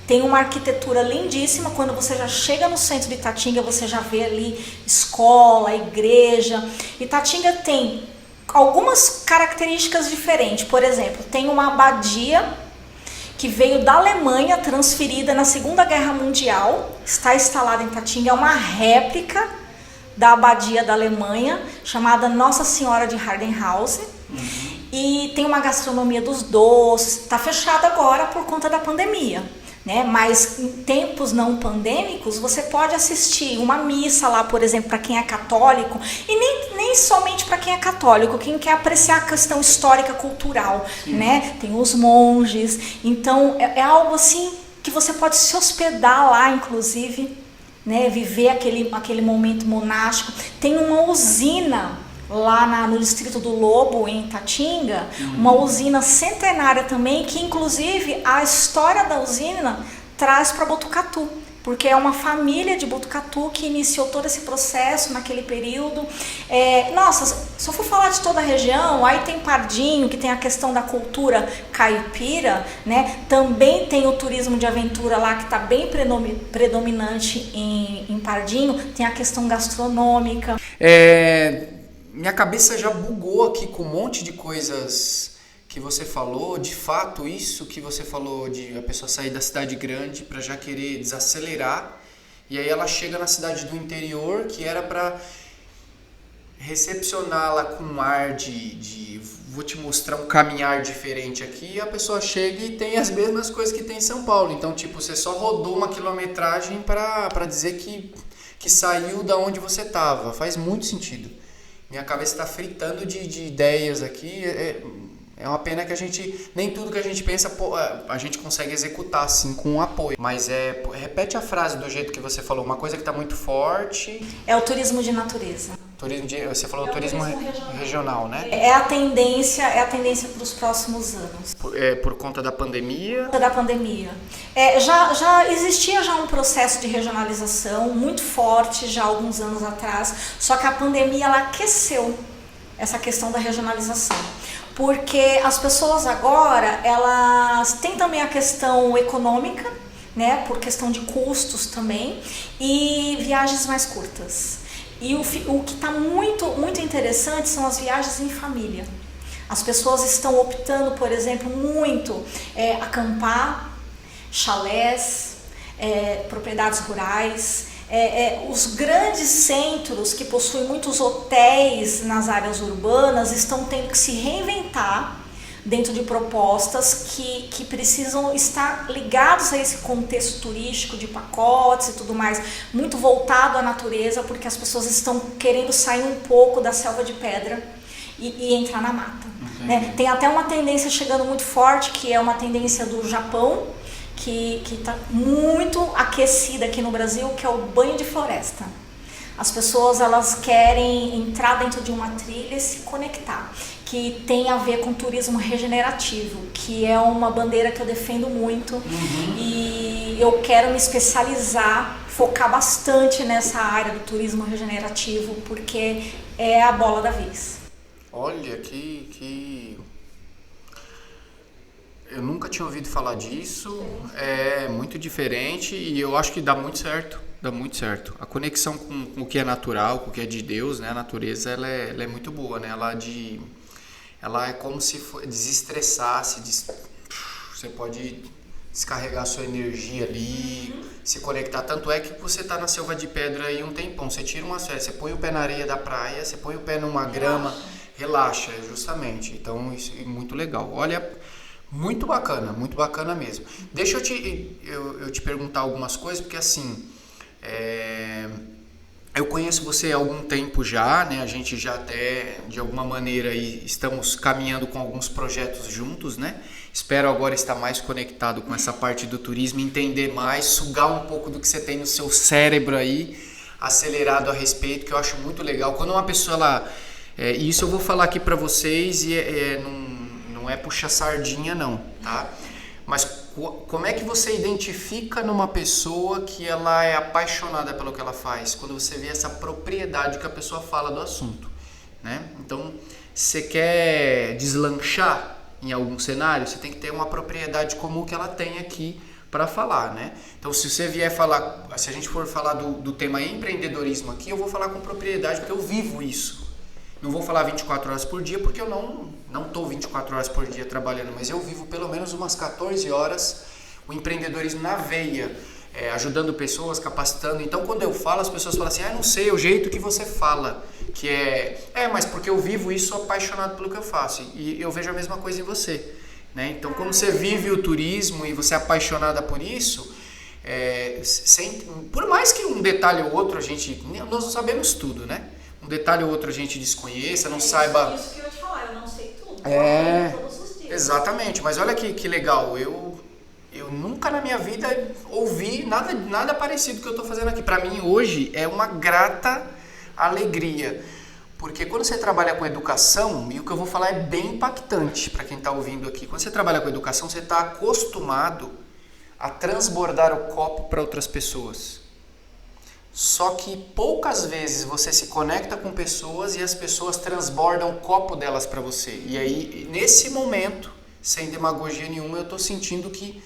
Tem uma arquitetura lindíssima. Quando você já chega no centro de Itatinga, você já vê ali escola, igreja. Itatinga tem algumas características diferentes. Por exemplo, tem uma abadia que veio da Alemanha, transferida na Segunda Guerra Mundial. Está instalada em Itatinga. É uma réplica da abadia da Alemanha, chamada Nossa Senhora de Hardenhausen. E tem uma gastronomia dos doces. Está fechada agora por conta da pandemia. Né? Mas em tempos não pandêmicos você pode assistir uma missa lá, por exemplo, para quem é católico, e nem somente para quem é católico, quem quer apreciar a questão histórica, cultural, né? Tem os monges, então é algo assim que você pode se hospedar lá, inclusive, né? Viver aquele momento monástico. Tem uma usina lá no distrito do Lobo, em Itatinga, uma usina centenária também, que inclusive a história da usina traz para Botucatu, porque é uma família de Botucatu que iniciou todo esse processo naquele período. Se eu for falar de toda a região, aí tem Pardinho, que tem a questão da cultura caipira, né? Também tem o turismo de aventura lá, que está bem predominante em Pardinho, tem a questão gastronômica. Minha cabeça já bugou aqui com um monte de coisas que você falou. De fato, isso que você falou de a pessoa sair da cidade grande para já querer desacelerar, e aí ela chega na cidade do interior, que era para recepcioná-la com um ar de vou te mostrar um caminhar diferente aqui, e a pessoa chega e tem as mesmas coisas que tem em São Paulo. Então, tipo, você só rodou uma quilometragem para dizer que saiu da onde você estava. Faz muito sentido. Minha cabeça está fritando de ideias aqui. É uma pena que nem tudo que a gente pensa, a gente consegue executar assim com um apoio. Mas repete a frase do jeito que você falou, uma coisa que está muito forte. É o turismo de natureza. Você falou turismo regional, né? É a tendência para os próximos anos. Por conta da pandemia? Da pandemia. Já existia um processo de regionalização muito forte já há alguns anos atrás, só que a pandemia ela aqueceu essa questão da regionalização. Porque as pessoas agora, elas têm também a questão econômica, né, por questão de custos também, e viagens mais curtas. E o que está muito, muito interessante são as viagens em família. As pessoas estão optando, por exemplo, muito acampar, chalés, propriedades rurais. Os grandes centros que possuem muitos hotéis nas áreas urbanas estão tendo que se reinventar dentro de propostas que precisam estar ligados a esse contexto turístico de pacotes e tudo mais, muito voltado à natureza, porque as pessoas estão querendo sair um pouco da selva de pedra e entrar na mata. Né? Tem até uma tendência chegando muito forte, que é uma tendência do Japão, que está muito aquecida aqui no Brasil, que é o banho de floresta. As pessoas elas querem entrar dentro de uma trilha e se conectar, que tem a ver com turismo regenerativo, que é uma bandeira que eu defendo muito. E eu quero me especializar, focar bastante nessa área do turismo regenerativo, porque é a bola da vez. Olha, que... Eu nunca tinha ouvido falar disso, é muito diferente e eu acho que dá muito certo. Dá muito certo. A conexão com o que é natural, com o que é de Deus, né? A natureza ela é muito boa, né? Ela é como se desestressasse, você pode descarregar a sua energia ali, se conectar. Tanto é que você tá na selva de pedra aí um tempão, você tira umas férias, você põe o pé na areia da praia, você põe o pé numa grama, relaxa, justamente. Então isso é muito legal. Olha, muito bacana mesmo. Deixa eu te perguntar algumas coisas, porque assim, eu conheço você há algum tempo já, né? A gente já até, de alguma maneira, aí, estamos caminhando com alguns projetos juntos, né? Espero agora estar mais conectado com essa parte do turismo, entender mais, sugar um pouco do que você tem no seu cérebro aí, acelerado a respeito, que eu acho muito legal. Quando uma pessoa, e isso eu vou falar aqui para vocês, e não é puxar sardinha não, tá? Mas como é que você identifica numa pessoa que ela é apaixonada pelo que ela faz? Quando você vê essa propriedade que a pessoa fala do assunto, né? Então, você quer deslanchar em algum cenário, você tem que ter uma propriedade comum que ela tem aqui para falar, né? Então, se você vier falar, se a gente for falar do tema empreendedorismo aqui, eu vou falar com propriedade porque eu vivo isso. Não vou falar 24 horas por dia porque eu não estou 24 horas por dia trabalhando, mas eu vivo pelo menos umas 14 horas o empreendedorismo na veia, ajudando pessoas, capacitando. Então, quando eu falo, as pessoas falam assim, não sei, é o jeito que você fala, que mas porque eu vivo isso, sou apaixonado pelo que eu faço. E eu vejo a mesma coisa em você, né? Então, como você vive o turismo e você é apaixonada por isso, por mais que um detalhe ou outro, nós não sabemos tudo, né? Um detalhe ou outro a gente desconheça, não saiba... Isso que eu ia te falar, eu não sei tudo. Todos os dias. Exatamente, mas olha que legal, eu nunca na minha vida ouvi nada parecido que eu estou fazendo aqui. Para mim hoje é uma grata alegria, porque quando você trabalha com educação, e o que eu vou falar é bem impactante para quem está ouvindo aqui, quando você trabalha com educação, você está acostumado a transbordar o copo para outras pessoas. Só que poucas vezes você se conecta com pessoas e as pessoas transbordam o copo delas para você. E aí, nesse momento, sem demagogia nenhuma, eu estou sentindo que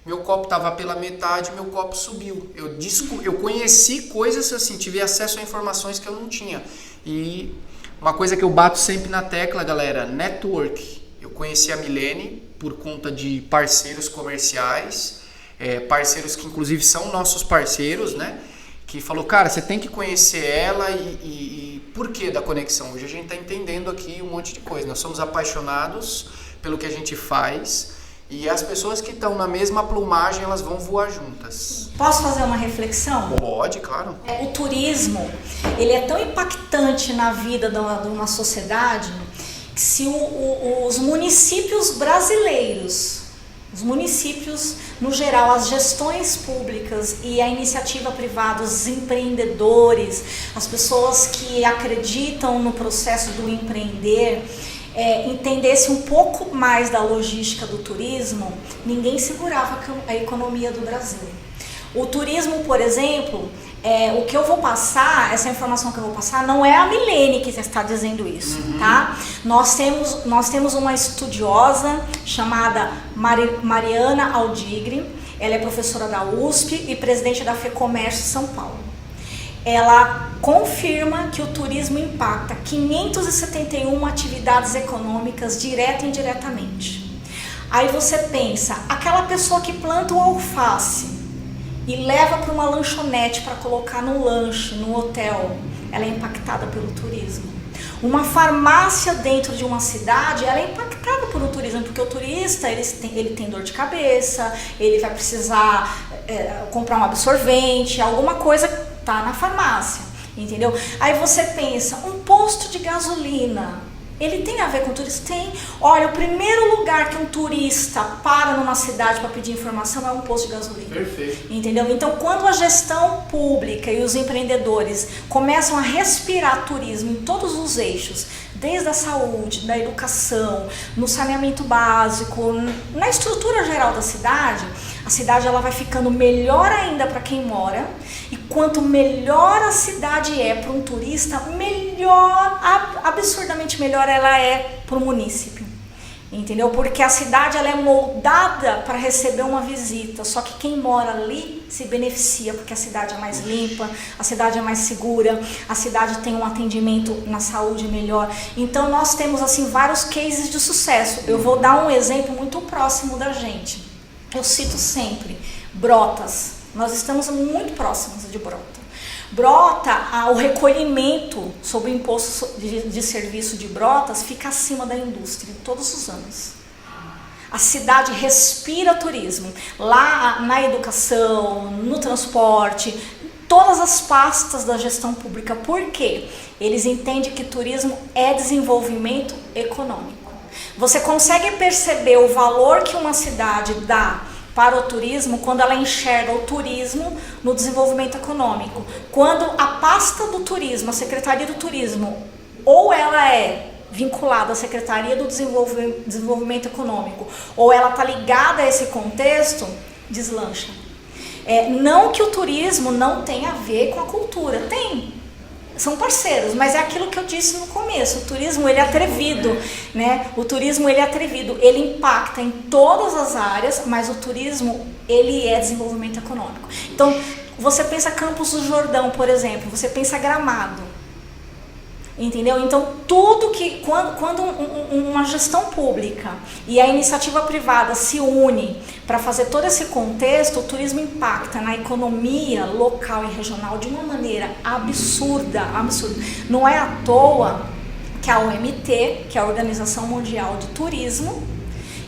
meu copo estava pela metade, meu copo subiu. Eu conheci coisas assim, tive acesso a informações que eu não tinha. E uma coisa que eu bato sempre na tecla, galera, network. Eu conheci a Milene por conta de parceiros comerciais, parceiros que inclusive são nossos parceiros, né? Que falou, cara, você tem que conhecer ela e por que da conexão? Hoje a gente está entendendo aqui um monte de coisa. Nós somos apaixonados pelo que a gente faz e as pessoas que estão na mesma plumagem, elas vão voar juntas. Posso fazer uma reflexão? Pode, claro. O turismo, ele é tão impactante na vida de uma sociedade se os municípios brasileiros, os municípios no geral, as gestões públicas e a iniciativa privada, os empreendedores, as pessoas que acreditam no processo do empreender, entendesse um pouco mais da logística do turismo, ninguém segurava a economia do Brasil. O turismo, por exemplo, o que eu vou passar, essa informação que eu vou passar, não é a Milene que está dizendo isso, tá? Nós temos uma estudiosa chamada Mariana Aldigre, ela é professora da USP e presidente da FEComércio São Paulo. Ela confirma que o turismo impacta 571 atividades econômicas direta e indiretamente. Aí você pensa, aquela pessoa que planta o alface e leva para uma lanchonete para colocar no lanche, no hotel, ela é impactada pelo turismo. Uma farmácia dentro de uma cidade, ela é impactada pelo turismo, porque o turista ele tem dor de cabeça, ele vai precisar comprar um absorvente, alguma coisa tá na farmácia, entendeu? Aí você pensa, um posto de gasolina, ele tem a ver com turismo? Tem. Olha, o primeiro lugar que um turista para numa cidade para pedir informação é um posto de gasolina. Perfeito. Entendeu? Então, quando a gestão pública e os empreendedores começam a respirar turismo em todos os eixos, desde a saúde, da educação, no saneamento básico, na estrutura geral da cidade, a cidade ela vai ficando melhor ainda para quem mora. E quanto melhor a cidade é para um turista, melhor, absurdamente melhor ela é para o munícipe. Entendeu? Porque a cidade ela é moldada para receber uma visita, só que quem mora ali se beneficia, porque a cidade é mais limpa, a cidade é mais segura, a cidade tem um atendimento na saúde melhor. Então nós temos assim vários cases de sucesso. Eu vou dar um exemplo muito próximo da gente. Eu cito sempre Brotas. Nós estamos muito próximos de Brota. Brota, o recolhimento sobre o imposto de serviço de Brotas fica acima da indústria todos os anos. A cidade respira turismo. Lá na educação, no transporte, todas as pastas da gestão pública. Por quê? Eles entendem que turismo é desenvolvimento econômico. Você consegue perceber o valor que uma cidade dá para o turismo quando ela enxerga o turismo no desenvolvimento econômico. Quando a pasta do turismo, a Secretaria do Turismo, ou ela é vinculada à Secretaria do Desenvolvimento Econômico, ou ela está ligada a esse contexto, deslancha. Não que o turismo não tenha a ver com a cultura, tem. São parceiros, mas é aquilo que eu disse no começo, o turismo ele é atrevido, né? O turismo ele é atrevido, ele impacta em todas as áreas, mas o turismo ele é desenvolvimento econômico. Então, você pensa Campos do Jordão, por exemplo, você pensa Gramado, entendeu? Então, tudo que, quando uma gestão pública e a iniciativa privada se une para fazer todo esse contexto, o turismo impacta na economia local e regional de uma maneira absurda, absurda. Não é à toa que a OMT, que é a Organização Mundial de Turismo,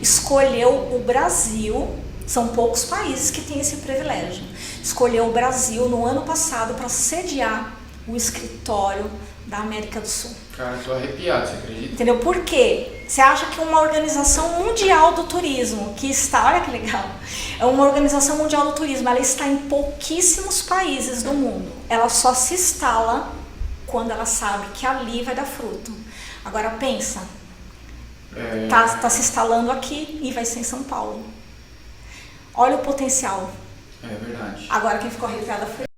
escolheu o Brasil, são poucos países que têm esse privilégio, escolheu o Brasil no ano passado para sediar o escritório da América do Sul. Cara, tô arrepiado, você acredita? Entendeu? Por quê? Você acha que uma organização mundial do turismo, que está, olha que legal, é uma organização mundial do turismo, ela está em pouquíssimos países do mundo. Ela só se instala quando ela sabe que ali vai dar fruto. Agora pensa, tá se instalando aqui e vai ser em São Paulo. Olha o potencial. É verdade. Agora quem ficou arrepiada foi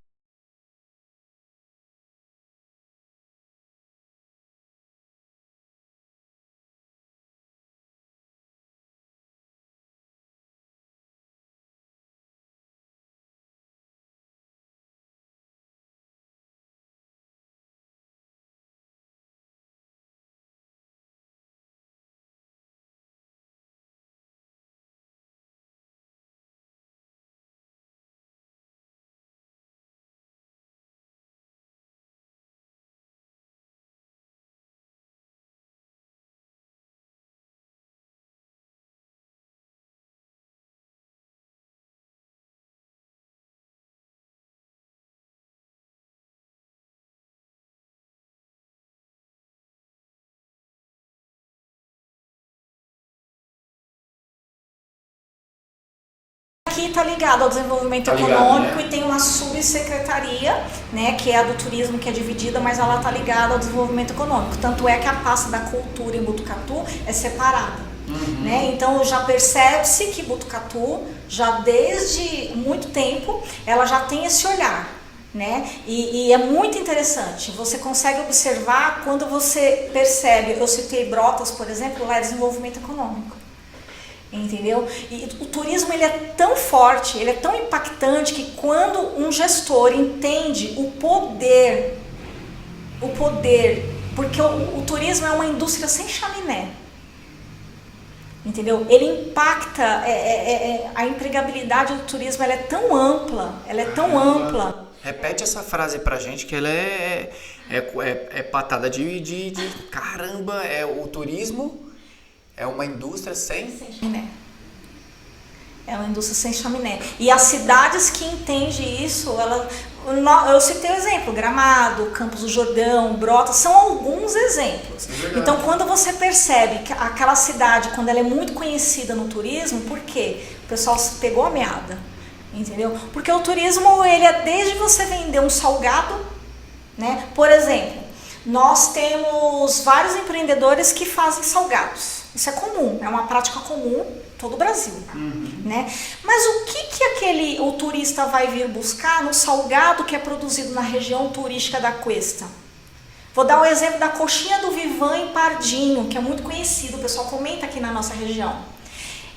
está ligado ao desenvolvimento econômico, né? E tem uma subsecretaria, né, que é a do turismo, que é dividida, mas ela está ligada ao desenvolvimento econômico. Tanto é que a pasta da cultura em Botucatu é separada. Né? Então já percebe-se que Botucatu, já desde muito tempo, ela já tem esse olhar. Né? E é muito interessante, você consegue observar quando você percebe, eu citei Brotas, por exemplo, lá é desenvolvimento econômico, entendeu? E o turismo ele é tão forte, ele é tão impactante que quando um gestor entende o poder, porque o turismo é uma indústria sem chaminé, entendeu? Ele impacta, a empregabilidade do turismo ela é tão ampla, Repete essa frase pra gente que ela é patada de caramba, o turismo é uma indústria sem chaminé. É uma indústria sem chaminé. E as cidades que entendem isso, eu citei o exemplo, Gramado, Campos do Jordão, Brotas, são alguns exemplos. Então quando você percebe que aquela cidade, quando ela é muito conhecida no turismo, por quê? O pessoal pegou a meada. Entendeu? Porque o turismo, ele é desde você vender um salgado, né? Por exemplo, nós temos vários empreendedores que fazem salgados. Isso é comum, é uma prática comum em todo o Brasil, né? Mas o que o turista vai vir buscar no salgado que é produzido na região turística da Cuesta? Vou dar o exemplo da coxinha do Vivan em Pardinho, que é muito conhecido, o pessoal comenta aqui na nossa região.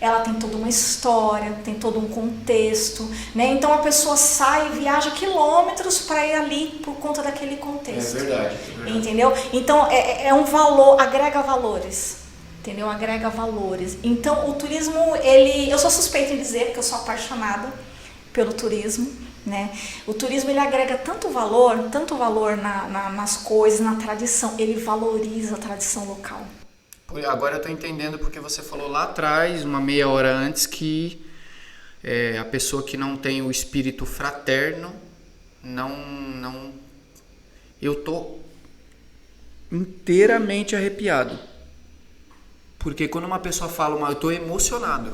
Ela tem toda uma história, tem todo um contexto, né? Então a pessoa sai e viaja quilômetros para ir ali por conta daquele contexto. É verdade. Entendeu? Então é um valor, agrega valores. Entendeu? Agrega valores. Então o turismo, eu sou suspeita em dizer, porque eu sou apaixonada pelo turismo, né? O turismo ele agrega tanto valor nas coisas, na tradição, ele valoriza a tradição local. Agora eu estou entendendo porque você falou lá atrás, uma meia hora antes, que a pessoa que não tem o espírito fraterno, eu estou inteiramente arrepiado. Porque quando uma pessoa fala, eu estou emocionado,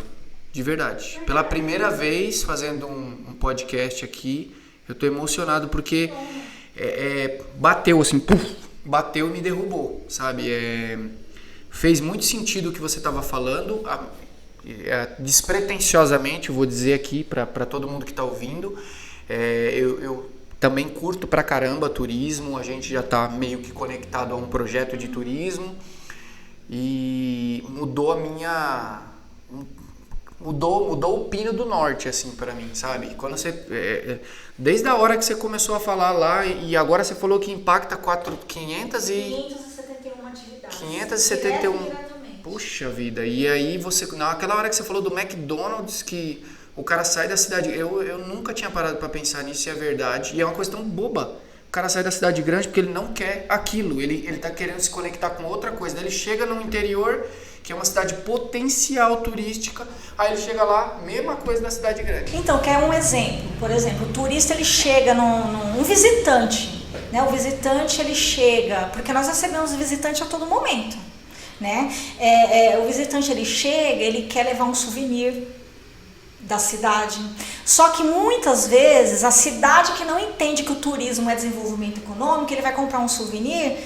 de verdade. Pela primeira vez fazendo um podcast aqui, eu estou emocionado porque bateu assim, bateu e me derrubou, sabe? Fez muito sentido o que você estava falando, despretensiosamente, eu vou dizer aqui para todo mundo que está ouvindo, eu também curto pra caramba turismo, a gente já está meio que conectado a um projeto de turismo e mudou mudou o pino do norte, assim, para mim, sabe? Quando você, desde a hora que você começou a falar lá e agora você falou que impacta 571 atividades. 571. Puxa vida. E aí naquela hora que você falou do McDonald's, que o cara sai da cidade, eu nunca tinha parado para pensar nisso, e é verdade. E é uma coisa tão boba. O cara sai da cidade grande porque ele não quer aquilo, ele tá querendo se conectar com outra coisa. Daí ele chega no interior, que é uma cidade potencial turística, aí ele chega lá, mesma coisa da cidade grande. Então, quer um exemplo? Por exemplo, o turista ele chega um visitante, né? O visitante ele chega, porque nós recebemos visitante a todo momento, né? O visitante ele chega, ele quer levar um souvenir da cidade. Só que muitas vezes a cidade que não entende que o turismo é desenvolvimento econômico, ele vai comprar um souvenir,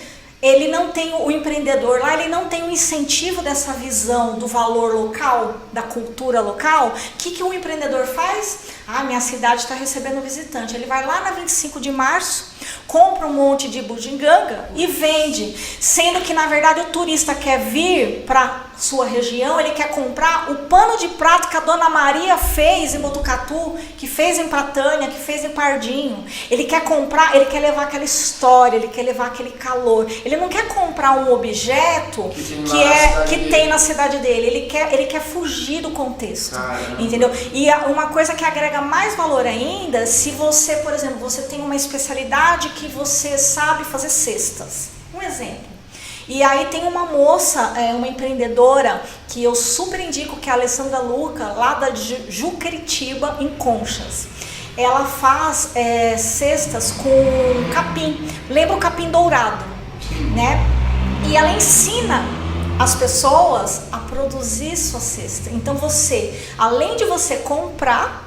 ele não tem o empreendedor lá, ele não tem o incentivo dessa visão do valor local, da cultura local. O que o empreendedor faz? Minha cidade está recebendo visitante. Ele vai lá na 25 de março, compra um monte de bugiganga e vende. Sendo que, na verdade, o turista quer vir para sua região, ele quer comprar o pano de prato que a Dona Maria fez em Botucatu, que fez em Pratânia, que fez em Pardinho. Ele quer comprar, ele quer levar aquela história, ele quer levar aquele calor. Ele não quer comprar um objeto que tem na cidade dele. Ele quer fugir do contexto. Caramba. Entendeu? E uma coisa que agrega mais valor ainda, se você, por exemplo, você tem uma especialidade que você sabe fazer cestas. Um exemplo. E aí tem uma moça, uma empreendedora, que eu super indico, que é a Alessandra Luca, lá da Juqueritiba, em Conchas. Ela faz cestas com capim. Lembra o capim dourado, né? E ela ensina as pessoas a produzir sua cesta. Então você, além de você comprar,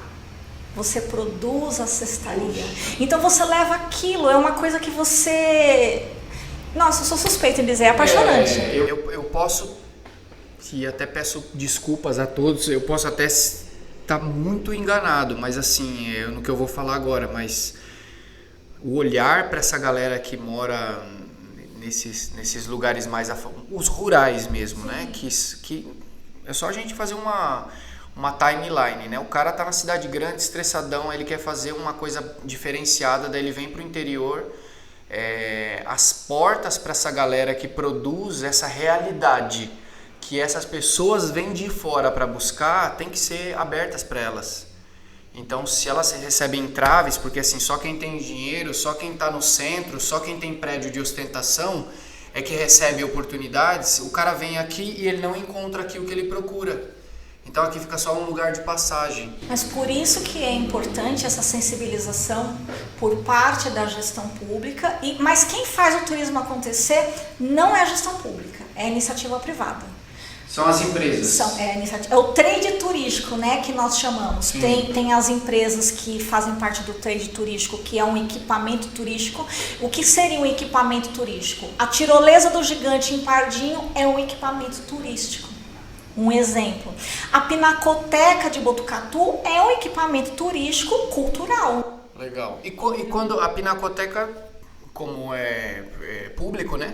você produz a cestaria. Então você leva aquilo, é uma coisa que você... Nossa, eu sou suspeita em dizer, é apaixonante. Eu posso, e até peço desculpas a todos, eu posso até estar muito enganado, mas assim, no que eu vou falar agora, mas o olhar para essa galera que mora nesses lugares mais os rurais mesmo, né? Que é só a gente fazer uma timeline, né? O cara tá na cidade grande, estressadão, ele quer fazer uma coisa diferenciada, daí ele vem pro interior. As portas para essa galera que produz essa realidade que essas pessoas vêm de fora para buscar, tem que ser abertas para elas. Então, se elas recebem entraves, porque assim, só quem tem dinheiro, só quem está no centro, só quem tem prédio de ostentação é que recebe oportunidades, o cara vem aqui e ele não encontra aqui o que ele procura. Então aqui fica só um lugar de passagem. Mas por isso que é importante essa sensibilização por parte da gestão pública. Mas quem faz o turismo acontecer não é a gestão pública, é a iniciativa privada. São as empresas. É o trade turístico, né, que nós chamamos. Tem as empresas que fazem parte do trade turístico, que é um equipamento turístico. O que seria um equipamento turístico? A tirolesa do gigante em Pardinho é um equipamento turístico. Um exemplo. A Pinacoteca de Botucatu é um equipamento turístico cultural. Legal. E quando a Pinacoteca, como é público, né?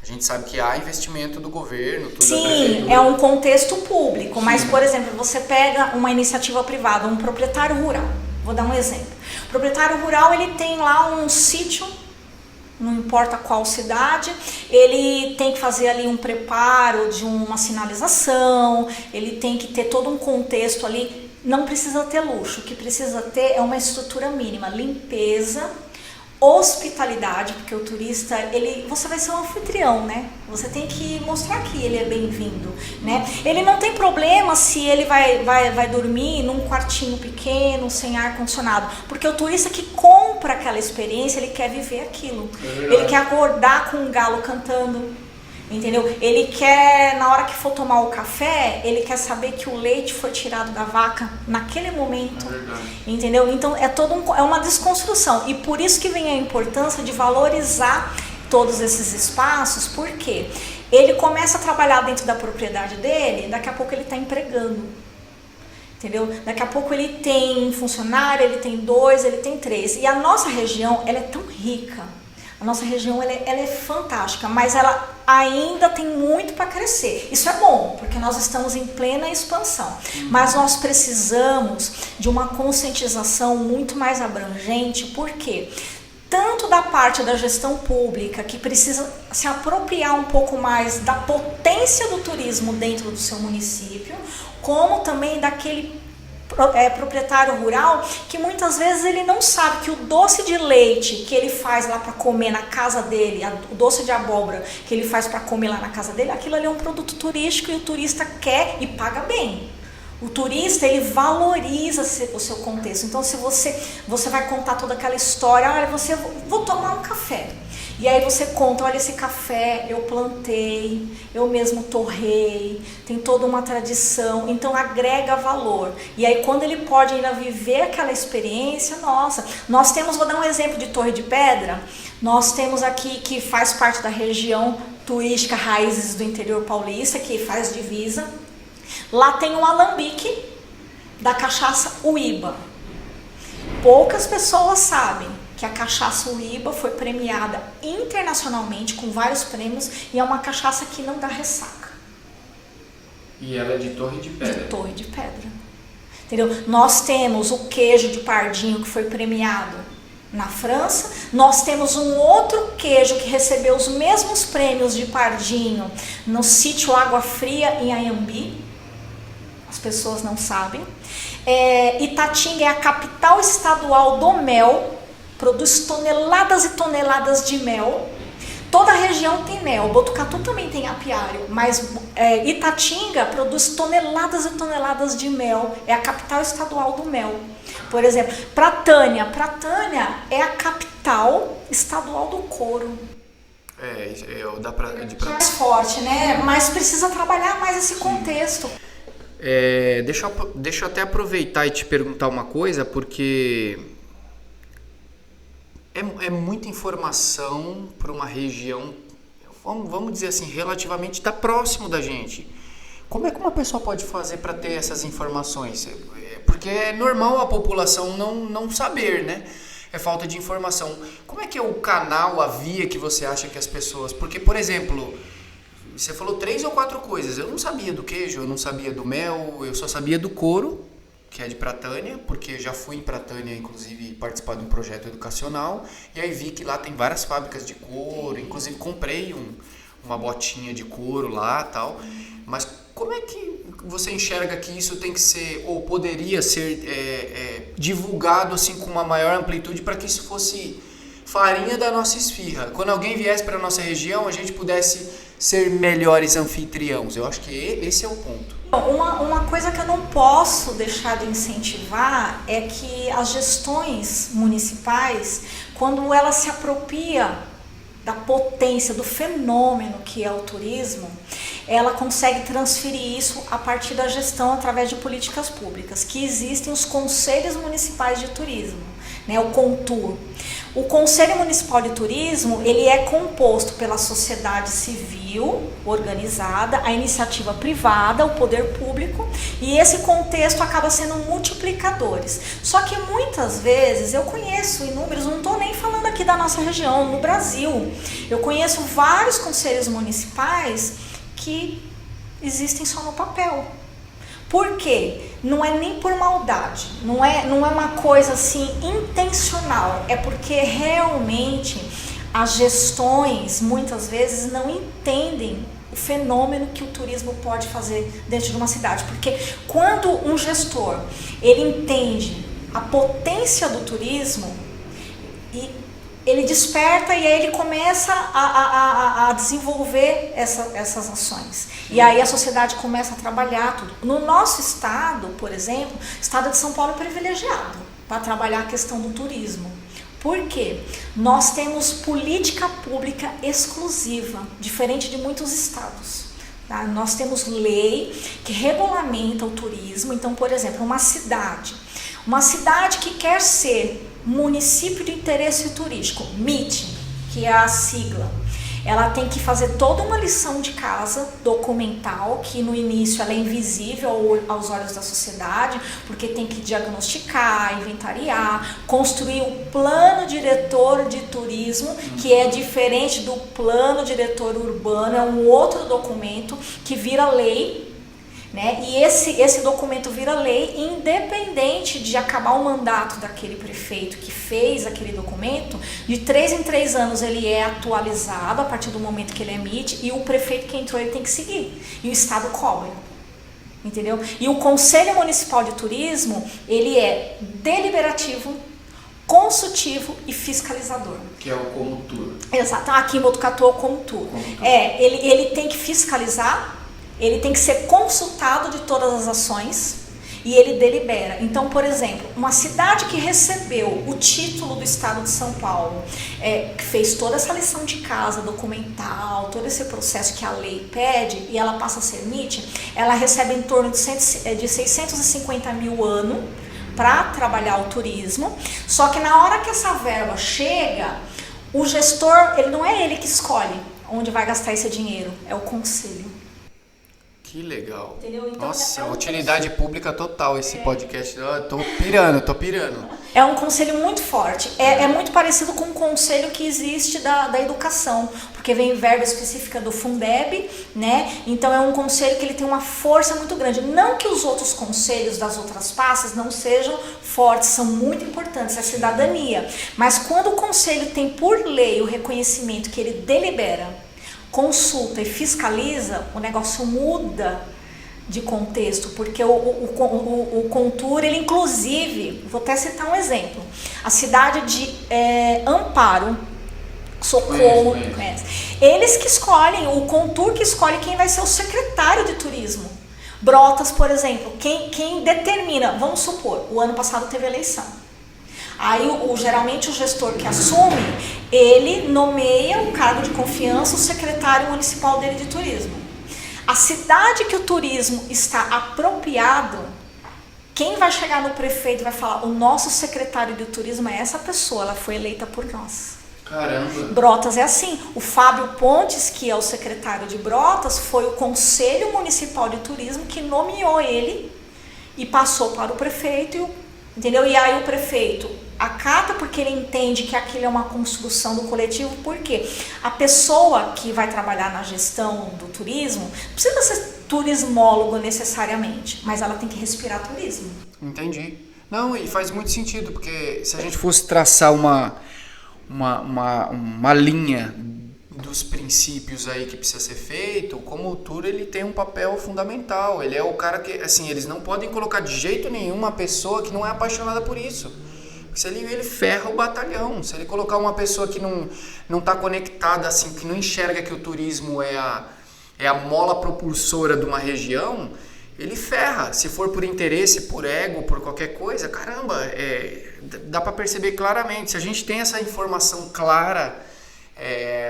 A gente sabe que há investimento do governo, tudo. Sim, é um contexto público, mas, por exemplo, você pega uma iniciativa privada, um proprietário rural, vou dar um exemplo. O proprietário rural, ele tem lá um sítio, não importa qual cidade, ele tem que fazer ali um preparo de uma sinalização, ele tem que ter todo um contexto ali, não precisa ter luxo, o que precisa ter é uma estrutura mínima, limpeza, hospitalidade, porque o turista, você vai ser um anfitrião, né? Você tem que mostrar que ele é bem-vindo, né? Ele não tem problema se ele vai dormir num quartinho pequeno, sem ar-condicionado, porque o turista que compra aquela experiência, ele quer viver aquilo. Ele quer acordar com um galo cantando, entendeu? Ele quer, na hora que for tomar o café, ele quer saber que o leite foi tirado da vaca naquele momento, entendeu? Então é uma desconstrução, e por isso que vem a importância de valorizar todos esses espaços, porque ele começa a trabalhar dentro da propriedade dele, daqui a pouco ele está empregando, entendeu? Daqui a pouco ele tem um funcionário, ele tem 2, ele tem 3, e a nossa região, ela é tão rica. A nossa região ela é fantástica, mas ela ainda tem muito para crescer. Isso é bom, porque nós estamos em plena expansão. Mas nós precisamos de uma conscientização muito mais abrangente, porque tanto da parte da gestão pública, que precisa se apropriar um pouco mais da potência do turismo dentro do seu município, como também daquele proprietário rural, que muitas vezes ele não sabe que o doce de leite que ele faz lá para comer na casa dele, o doce de abóbora que ele faz para comer lá na casa dele, aquilo ali é um produto turístico e o turista quer e paga bem. O turista, ele valoriza o seu contexto. Então, se você vai contar toda aquela história, olha, vou tomar um café. E aí você conta, olha, esse café eu plantei, eu mesmo torrei, tem toda uma tradição, então agrega valor. E aí quando ele pode ainda viver aquela experiência, nossa, nós temos, vou dar um exemplo de Torre de Pedra, nós temos aqui, que faz parte da região turística Raízes do Interior Paulista, que faz divisa, lá tem um alambique da cachaça Uíba. Poucas pessoas sabem que a cachaça Uíba foi premiada internacionalmente com vários prêmios e é uma cachaça que não dá ressaca. E ela é de Torre de Pedra. De Torre de Pedra. Entendeu? Nós temos o queijo de Pardinho que foi premiado na França. Nós temos um outro queijo que recebeu os mesmos prêmios de Pardinho no sítio Água Fria em Anhembi. As pessoas não sabem. Itatinga é a capital estadual do mel. Produz toneladas e toneladas de mel. Toda a região tem mel. Botucatu também tem apiário, mas Itatinga produz toneladas e toneladas de mel. É a capital estadual do mel. Por exemplo, Pratânia é a capital estadual do couro. Dá pra... Mais forte, né? Mas precisa trabalhar mais esse contexto. Deixa eu até aproveitar e te perguntar uma coisa, porque é muita informação para uma região, vamos dizer assim, relativamente está próximo da gente. Como é que uma pessoa pode fazer para ter essas informações? Porque é normal a população não saber, né? É falta de informação. Como é que é o canal, a via que você acha que as pessoas... Porque, por exemplo, você falou 3 ou 4 coisas. Eu não sabia do queijo, eu não sabia do mel, eu só sabia do couro, que é de Pratânia, porque já fui em Pratânia, inclusive, participar de um projeto educacional, e aí vi que lá tem várias fábricas de couro, inclusive comprei uma botinha de couro lá e tal. Mas como é que você enxerga que isso tem que ser, ou poderia ser divulgado assim com uma maior amplitude para que isso fosse farinha da nossa esfirra? Quando alguém viesse para a nossa região, a gente pudesse ser melhores anfitriãos. Eu acho que esse é o ponto. Uma coisa que eu não posso deixar de incentivar é que as gestões municipais, quando ela se apropria da potência, do fenômeno que é o turismo, ela consegue transferir isso a partir da gestão através de políticas públicas, que existem os conselhos municipais de turismo, né, o CONTUR. O Conselho Municipal de Turismo, ele é composto pela sociedade civil organizada, a iniciativa privada, o poder público, e esse contexto acaba sendo multiplicadores. Só que muitas vezes, eu conheço inúmeros, não estou nem falando aqui da nossa região, no Brasil, eu conheço vários conselhos municipais que existem só no papel. Por quê? Não é nem por maldade, não é uma coisa assim intencional, é porque realmente as gestões muitas vezes não entendem o fenômeno que o turismo pode fazer dentro de uma cidade. Porque quando um gestor ele entende a potência do turismo, ele desperta e aí ele começa a desenvolver essas ações. E aí a sociedade começa a trabalhar tudo. No nosso estado, por exemplo, o estado de São Paulo é privilegiado para trabalhar a questão do turismo. Por quê? Nós temos política pública exclusiva, diferente de muitos estados. Tá? Nós temos lei que regulamenta o turismo. Então, por exemplo, uma cidade que quer ser município de interesse turístico, MIT, que é a sigla, ela tem que fazer toda uma lição de casa documental, que no início ela é invisível aos olhos da sociedade, porque tem que diagnosticar, inventariar, construir o plano diretor de turismo, que é diferente do plano diretor urbano, é um outro documento que vira lei, né? E esse documento vira lei independente de acabar o mandato daquele prefeito que fez aquele documento. De 3 em 3 anos ele é atualizado a partir do momento que ele emite, e o prefeito que entrou ele tem que seguir, e o estado cobra, entendeu? E o Conselho Municipal de Turismo, ele é deliberativo, consultivo e fiscalizador. Que é o CONTUR. Exato, aqui em Botucatu é o CONTUR. Ele tem que fiscalizar, ele tem que ser consultado de todas as ações e ele delibera. Então, por exemplo, uma cidade que recebeu o título do estado de São Paulo, que fez toda essa lição de casa documental, todo esse processo que a lei pede, e ela passa a ser MIT, ela recebe em torno de 650 mil ano para trabalhar o turismo. Só que na hora que essa verba chega, o gestor, ele não é ele que escolhe onde vai gastar esse dinheiro, é o conselho. Que legal. Entendeu? Então, nossa, utilidade pública total esse podcast. Eu tô pirando. É um conselho muito forte. É muito parecido com o conselho que existe da educação, porque vem verba específica do Fundeb, né? Então é um conselho que ele tem uma força muito grande. Não que os outros conselhos das outras pastas não sejam fortes, são muito importantes, é cidadania. Mas quando o conselho tem por lei o reconhecimento que ele delibera, consulta e fiscaliza, o negócio muda de contexto, porque o CONTUR, ele inclusive, vou até citar um exemplo, a cidade de Amparo, Socorro, conhece. Eles que escolhem, o CONTUR que escolhe quem vai ser o secretário de turismo. Brotas, por exemplo, quem determina, vamos supor, o ano passado teve eleição. Aí, geralmente, o gestor que assume, ele nomeia o cargo de confiança, o secretário municipal dele de turismo. A cidade que o turismo está apropriado, quem vai chegar no prefeito e vai falar, o nosso secretário de turismo é essa pessoa, ela foi eleita por nós. Caramba! Brotas é assim. O Fábio Pontes, que é o secretário de Brotas, foi o Conselho Municipal de Turismo que nomeou ele e passou para o prefeito, entendeu? E aí o prefeito acata porque ele entende que aquilo é uma construção do coletivo, porque a pessoa que vai trabalhar na gestão do turismo não precisa ser turismólogo necessariamente, mas ela tem que respirar turismo. Entendi. Não, e faz muito sentido, porque se a gente fosse traçar uma linha dos princípios aí que precisa ser feito, como o tour ele tem um papel fundamental. Ele é o cara que, assim, eles não podem colocar de jeito nenhum uma pessoa que não é apaixonada por isso. Se ele ferra o batalhão. Se ele colocar uma pessoa que não está conectada, assim, que não enxerga que o turismo é a mola propulsora de uma região, ele ferra. Se for por interesse, por ego, por qualquer coisa, caramba, dá para perceber claramente. Se a gente tem essa informação clara,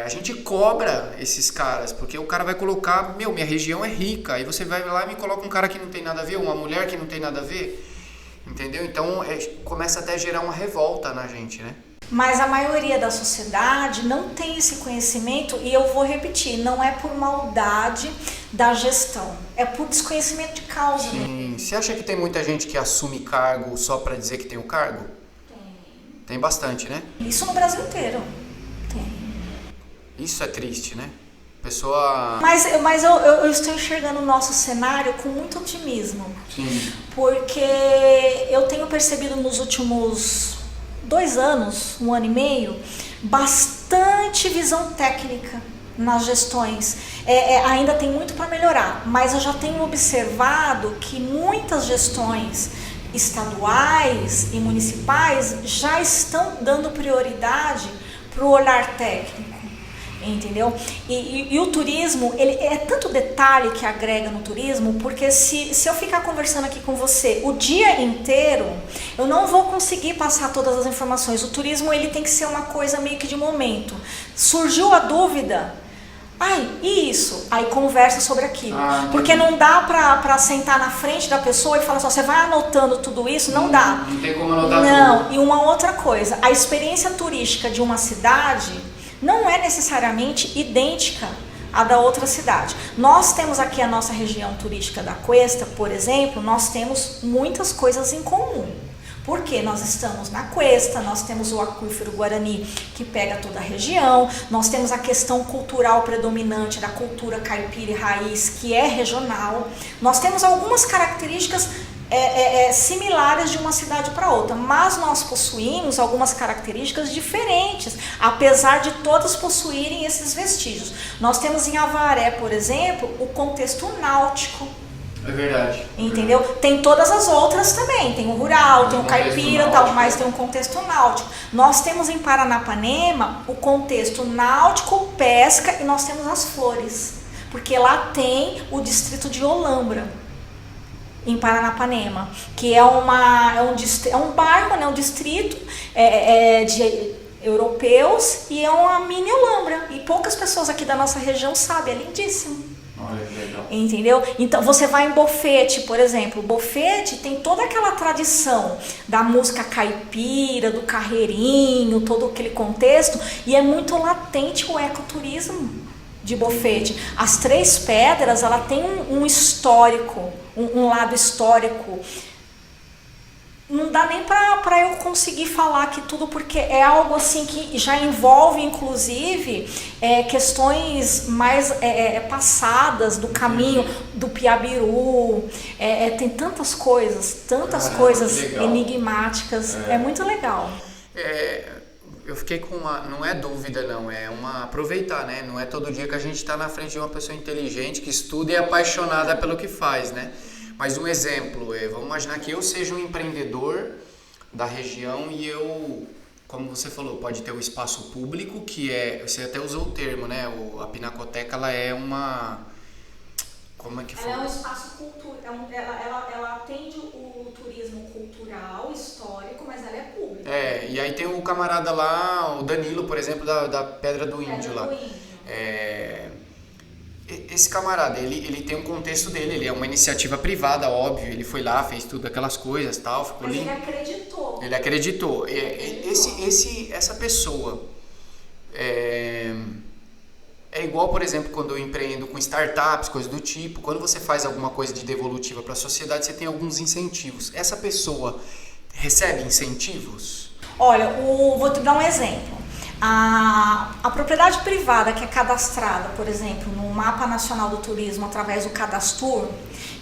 a gente cobra esses caras, porque o cara vai colocar, minha região é rica, aí você vai lá e me coloca um cara que não tem nada a ver, uma mulher que não tem nada a ver, entendeu? Então começa até a gerar uma revolta na gente, né? Mas a maioria da sociedade não tem esse conhecimento, e eu vou repetir, não é por maldade da gestão, é por desconhecimento de causa. Sim. Você acha que tem muita gente que assume cargo só para dizer que tem o cargo? Tem bastante, né? Isso no Brasil inteiro. Tem. Isso é triste, né? Pessoa... Mas eu estou enxergando o nosso cenário com muito otimismo. Sim. Porque eu tenho percebido nos últimos 2 anos, 1 ano e meio, bastante visão técnica nas gestões. Ainda tem muito para melhorar, mas eu já tenho observado que muitas gestões estaduais e municipais já estão dando prioridade para o olhar técnico. Entendeu? E o turismo, ele é tanto detalhe que agrega no turismo, porque se eu ficar conversando aqui com você o dia inteiro, eu não vou conseguir passar todas as informações. O turismo, ele tem que ser uma coisa meio que de momento. Surgiu a dúvida, e isso? Aí conversa sobre aquilo. Porque não dá pra sentar na frente da pessoa e falar assim, você vai anotando tudo isso? Não dá. Não tem como anotar tudo. Não, e uma outra coisa, a experiência turística de uma cidade não é necessariamente idêntica à da outra cidade. Nós temos aqui a nossa região turística da Cuesta, por exemplo, nós temos muitas coisas em comum. Porque nós estamos na Cuesta, nós temos o aquífero Guarani que pega toda a região, nós temos a questão cultural predominante da cultura caipira e raiz, que é regional. Nós temos algumas características similares de uma cidade para outra, mas nós possuímos algumas características diferentes, apesar de todas possuírem esses vestígios. Nós temos em Avaré, por exemplo, o contexto náutico. É verdade. Entendeu? Tem todas as outras também, tem o rural, tem o caipira, tal, mas tem um contexto náutico. Nós temos em Paranapanema o contexto náutico, pesca, e nós temos as flores, porque lá tem o distrito de Olambra, em Paranapanema, que é um bairro, né, um distrito de europeus, e é uma mini Olambra, e poucas pessoas aqui da nossa região sabem, é lindíssimo. Olha que legal. Entendeu? Então você vai em Bofete, por exemplo. Bofete tem toda aquela tradição da música caipira, do carreirinho, todo aquele contexto, e é muito latente o ecoturismo de Bofete. As Três Pedras, ela tem um histórico, um lado histórico. Não dá nem para eu conseguir falar aqui tudo, porque é algo assim que já envolve, inclusive, questões mais passadas do caminho do Piabiru. Tem tantas coisas enigmáticas. É muito legal. Eu fiquei com não é dúvida não, é uma aproveitar, né? Não é todo dia que a gente está na frente de uma pessoa inteligente, que estuda e é apaixonada pelo que faz, né? Mas um exemplo, vamos imaginar que eu seja um empreendedor da região e eu, como você falou, pode ter o espaço público, que você até usou o termo, né? A Pinacoteca, ela é uma... Como é que foi? Ela é um espaço cultural, ela atende o turismo cultural, histórico, mas ela é pública. E aí tem o camarada lá, o Danilo, por exemplo, da Pedra do Índio lá. esse camarada, ele tem um contexto dele, ele é uma iniciativa privada, óbvio, ele foi lá, fez tudo aquelas coisas, tal, ficou Mas lindo. ele acreditou. Essa pessoa é igual, por exemplo, quando eu empreendo com startups, coisas do tipo, quando você faz alguma coisa de devolutiva para a sociedade, você tem alguns incentivos. Essa pessoa recebe incentivos? Olha, vou te dar um exemplo. A propriedade privada que é cadastrada, por exemplo, no Mapa Nacional do Turismo através do Cadastur,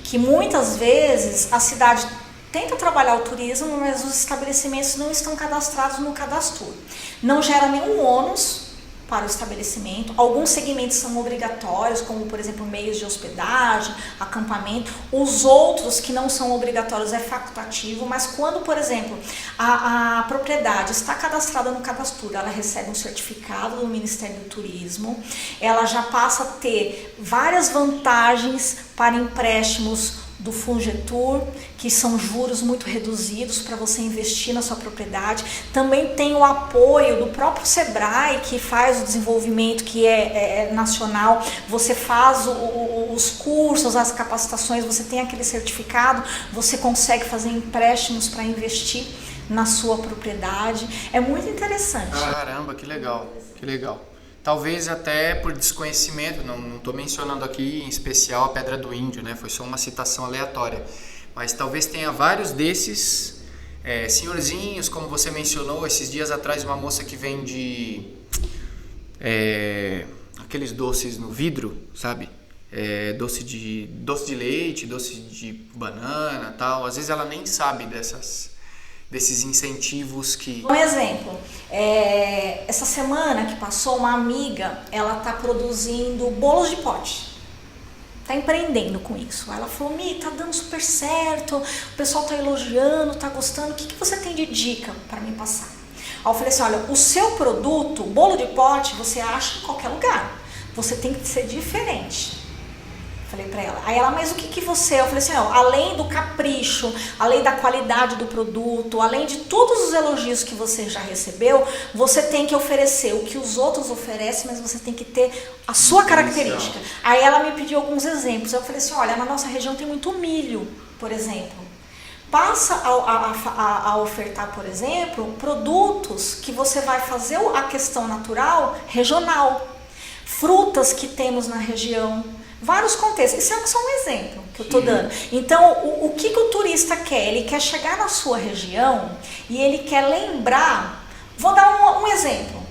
que muitas vezes a cidade tenta trabalhar o turismo, mas os estabelecimentos não estão cadastrados no Cadastur. Não gera nenhum ônus para o estabelecimento. Alguns segmentos são obrigatórios, como por exemplo meios de hospedagem, acampamento. Os outros que não são obrigatórios é facultativo, mas quando, por exemplo, a propriedade está cadastrada no Cadastur, ela recebe um certificado do Ministério do Turismo, ela já passa a ter várias vantagens para empréstimos do Fungetur, que são juros muito reduzidos para você investir na sua propriedade. Também tem o apoio do próprio Sebrae, que faz o desenvolvimento, que é nacional. Você faz os cursos, as capacitações, você tem aquele certificado, você consegue fazer empréstimos para investir na sua propriedade. É muito interessante. Caramba, que legal, que legal. Talvez até por desconhecimento, não estou mencionando aqui em especial a Pedra do Índio, né? Foi só uma citação aleatória. Mas talvez tenha vários desses senhorzinhos, como você mencionou, esses dias atrás uma moça que vende aqueles doces no vidro, sabe? Doce de leite, doce de banana, tal. Às vezes ela nem sabe desses incentivos que... Um exemplo, essa semana que passou, uma amiga, ela está produzindo bolos de pote, está empreendendo com isso. Ela falou, Mi, tá dando super certo, o pessoal está elogiando, está gostando, o que você tem de dica para me passar? Aí eu falei assim, olha, o seu produto, bolo de pote, você acha em qualquer lugar, você tem que ser diferente. Falei pra ela. Aí ela, mas o que você... Eu falei assim, ó, além do capricho, além da qualidade do produto, além de todos os elogios que você já recebeu, você tem que oferecer o que os outros oferecem, mas você tem que ter a sua característica. Aí ela me pediu alguns exemplos. Eu falei assim, olha, na nossa região tem muito milho, por exemplo. Passa a ofertar, por exemplo, produtos que você vai fazer a questão natural, regional. Frutas que temos na região. Vários contextos. Isso é só um exemplo que eu estou dando. Então, o que o turista quer? Ele quer chegar na sua região e ele quer lembrar... Vou dar um exemplo.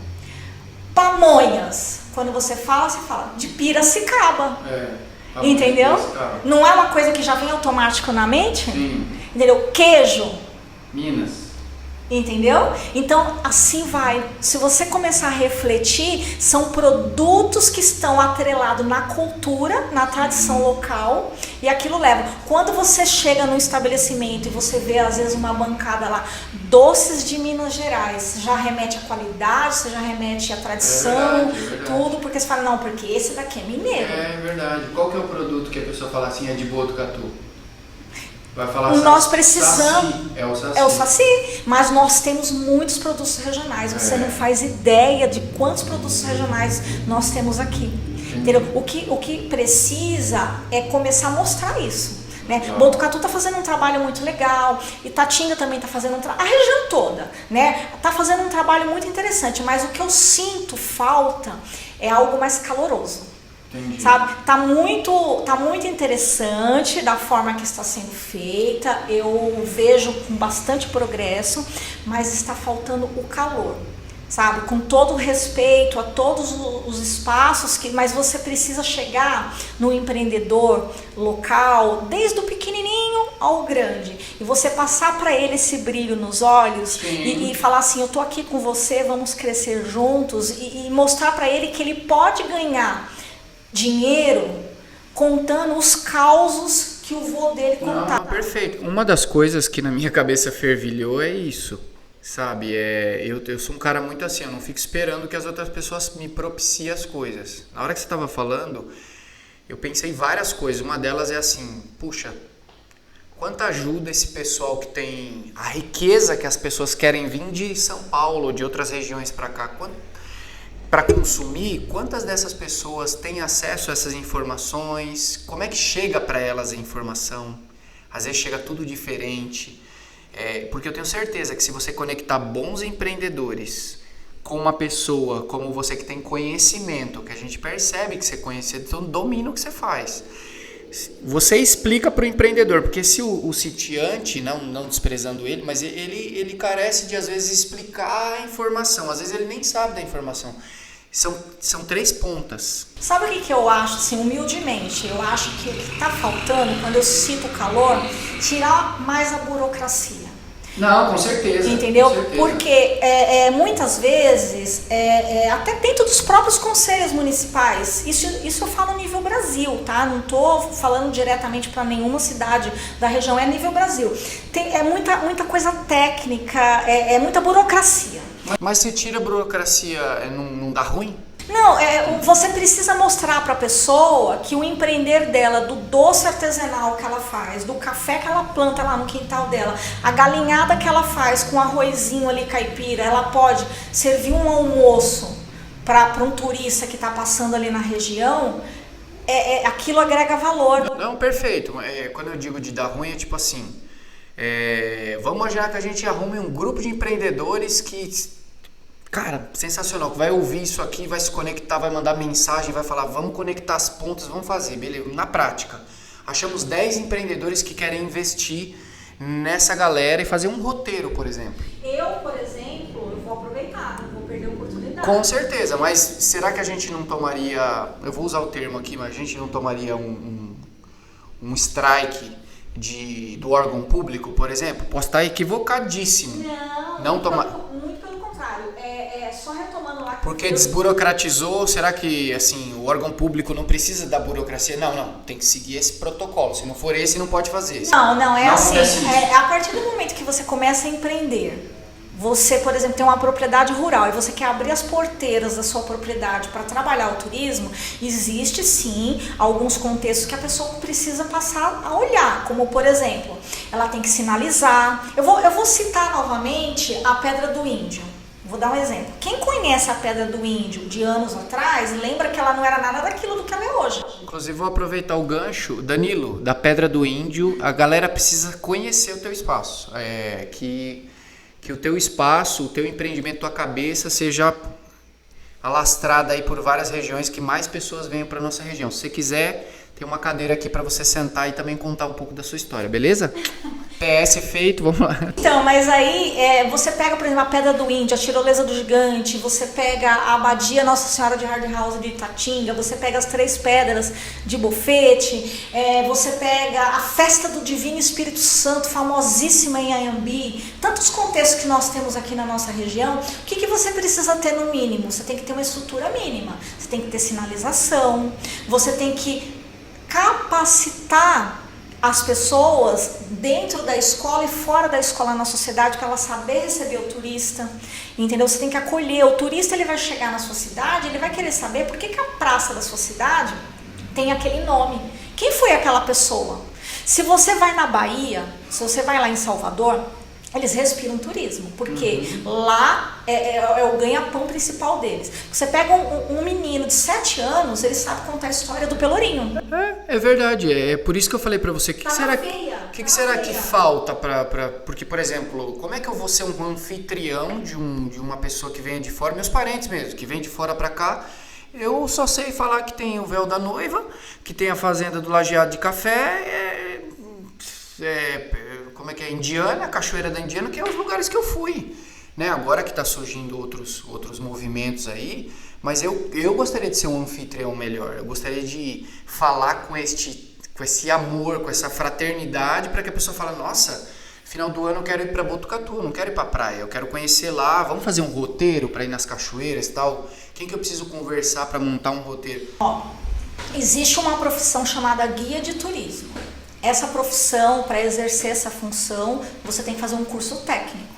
Pamonhas. Quando você fala de Piracicaba. Entendeu? Piracicaba. Não é uma coisa que já vem automático na mente? Sim. Entendeu? Queijo. Minas. Entendeu? Então, assim vai. Se você começar a refletir, são produtos que estão atrelados na cultura, na tradição local, e aquilo leva. Quando você chega no estabelecimento e você vê, às vezes, uma bancada lá, doces de Minas Gerais, já remete à qualidade, você já remete à tradição, verdade. Tudo, porque você fala, não, porque esse daqui é mineiro. É verdade. Qual que é o produto que a pessoa fala assim, é de Botucatu? Vai falar nós precisamos. Saci. É o Saci, mas nós temos muitos produtos regionais. Você não faz ideia de quantos produtos regionais nós temos aqui. Entendeu? O que precisa é começar a mostrar isso. Né? Botucatu está fazendo um trabalho muito legal, Itatinga também está fazendo um trabalho, a região toda, né? Está fazendo um trabalho muito interessante, mas o que eu sinto falta é algo mais caloroso. Entendi. Sabe? Tá muito interessante da forma que está sendo feita. Eu vejo com bastante progresso, mas está faltando o calor, sabe? Com todo o respeito a todos os espaços, mas você precisa chegar no empreendedor local, desde o pequenininho ao grande, e você passar para ele esse brilho nos olhos e falar assim, eu tô aqui com você, vamos crescer juntos, e mostrar para ele que ele pode ganhar dinheiro contando os causos que o vô dele contava. Não, perfeito. Uma das coisas que na minha cabeça fervilhou é isso, sabe? Eu sou um cara muito assim, eu não fico esperando que as outras pessoas me propiciem as coisas. Na hora que você estava falando, eu pensei em várias coisas. Uma delas é assim, puxa, quanta ajuda esse pessoal que tem a riqueza que as pessoas querem vir de São Paulo, de outras regiões para cá. para consumir, quantas dessas pessoas têm acesso a essas informações? Como é que chega para elas a informação? Às vezes chega tudo diferente. Porque eu tenho certeza que se você conectar bons empreendedores com uma pessoa como você que tem conhecimento, que a gente percebe que você conhece, então domina o que você faz. Você explica para o empreendedor, porque se o sitiante, não desprezando ele, mas ele carece de às vezes explicar a informação, às vezes ele nem sabe da informação. São 3 pontas. Sabe o que eu acho, assim, humildemente? Eu acho que o que está faltando, quando eu cito o calor, tirar mais a burocracia. Não, com certeza. Entendeu? Com certeza. Porque muitas vezes, até dentro dos próprios conselhos municipais, isso eu falo nível Brasil, tá? Não estou falando diretamente para nenhuma cidade da região, é nível Brasil. Tem muita coisa técnica, muita burocracia. Mas se tira a burocracia, não dá ruim? Não, você precisa mostrar para a pessoa que o empreender dela, do doce artesanal que ela faz, do café que ela planta lá no quintal dela, a galinhada que ela faz com arrozinho ali caipira, ela pode servir um almoço para um turista que está passando ali na região, aquilo agrega valor. Não, perfeito. Quando eu digo de dar ruim, é tipo assim, vamos imaginar que a gente arrume um grupo de empreendedores que... Cara, sensacional, vai ouvir isso aqui, vai se conectar, vai mandar mensagem, vai falar, vamos conectar as pontas, vamos fazer, beleza? Na prática, achamos 10 empreendedores que querem investir nessa galera e fazer um roteiro, por exemplo. Por exemplo, eu vou aproveitar, não vou perder a oportunidade. Com certeza, mas será que a gente não tomaria, eu vou usar o termo aqui, mas a gente não tomaria um strike do órgão público, por exemplo? Posso estar equivocadíssimo. Não tomar. Muito pelo contrário. Só retomando lá. Porque desburocratizou, será que assim, o órgão público não precisa da burocracia? Não, tem que seguir esse protocolo. Se não for esse, não pode fazer. Não, assim. A partir do momento que você começa a empreender, você, por exemplo, tem uma propriedade rural e você quer abrir as porteiras da sua propriedade para trabalhar o turismo, existe sim alguns contextos que a pessoa precisa passar a olhar, como por exemplo, ela tem que sinalizar. Eu vou citar novamente a Pedra do Índio. Vou dar um exemplo. Quem conhece a Pedra do Índio de anos atrás, lembra que ela não era nada daquilo do que ela é hoje. Inclusive, vou aproveitar o gancho, Danilo, da Pedra do Índio, a galera precisa conhecer o teu espaço. Que o teu espaço, o teu empreendimento, tua cabeça seja alastrada aí por várias regiões, que mais pessoas venham para nossa região. Se você quiser, tem uma cadeira aqui para você sentar e também contar um pouco da sua história, beleza? PS feito, vamos lá. Então, mas aí você pega, por exemplo, a Pedra do Índio, a Tirolesa do Gigante, você pega a Abadia Nossa Senhora de Hard House de Itatinga, você pega as Três Pedras de Bofete, você pega a Festa do Divino Espírito Santo, famosíssima em Anhembi, tantos contextos que nós temos aqui na nossa região. O que você precisa ter no mínimo? Você tem que ter uma estrutura mínima, você tem que ter sinalização, você tem que capacitar as pessoas dentro da escola e fora da escola na sociedade para ela saber receber o turista, entendeu? Você tem que acolher. O turista, ele vai chegar na sua cidade, ele vai querer saber por que a praça da sua cidade tem aquele nome. Quem foi aquela pessoa? Se você vai na Bahia, se você vai lá em Salvador, eles respiram turismo, porque lá é o ganha-pão principal deles. Você pega um menino de 7 anos, ele sabe contar a história do Pelourinho. É verdade, é por isso que eu falei pra você, o que será que falta porque, por exemplo, como é que eu vou ser um anfitrião de uma pessoa que vem de fora, meus parentes mesmo, que vem de fora pra cá, eu só sei falar que tem o Véu da Noiva, que tem a Fazenda do Lajeado de Café, como é que é? Indiana, a Cachoeira da Indiana, que é os lugares que eu fui, né? Agora que está surgindo outros movimentos aí, mas eu gostaria de ser um anfitrião melhor, eu gostaria de falar com esse amor, com essa fraternidade, para que a pessoa fale, nossa, final do ano eu quero ir para Botucatu, não quero ir para praia, eu quero conhecer lá, vamos fazer um roteiro para ir nas cachoeiras e tal. Quem que eu preciso conversar para montar um roteiro? Existe uma profissão chamada guia de turismo. Essa profissão, para exercer essa função, você tem que fazer um curso técnico.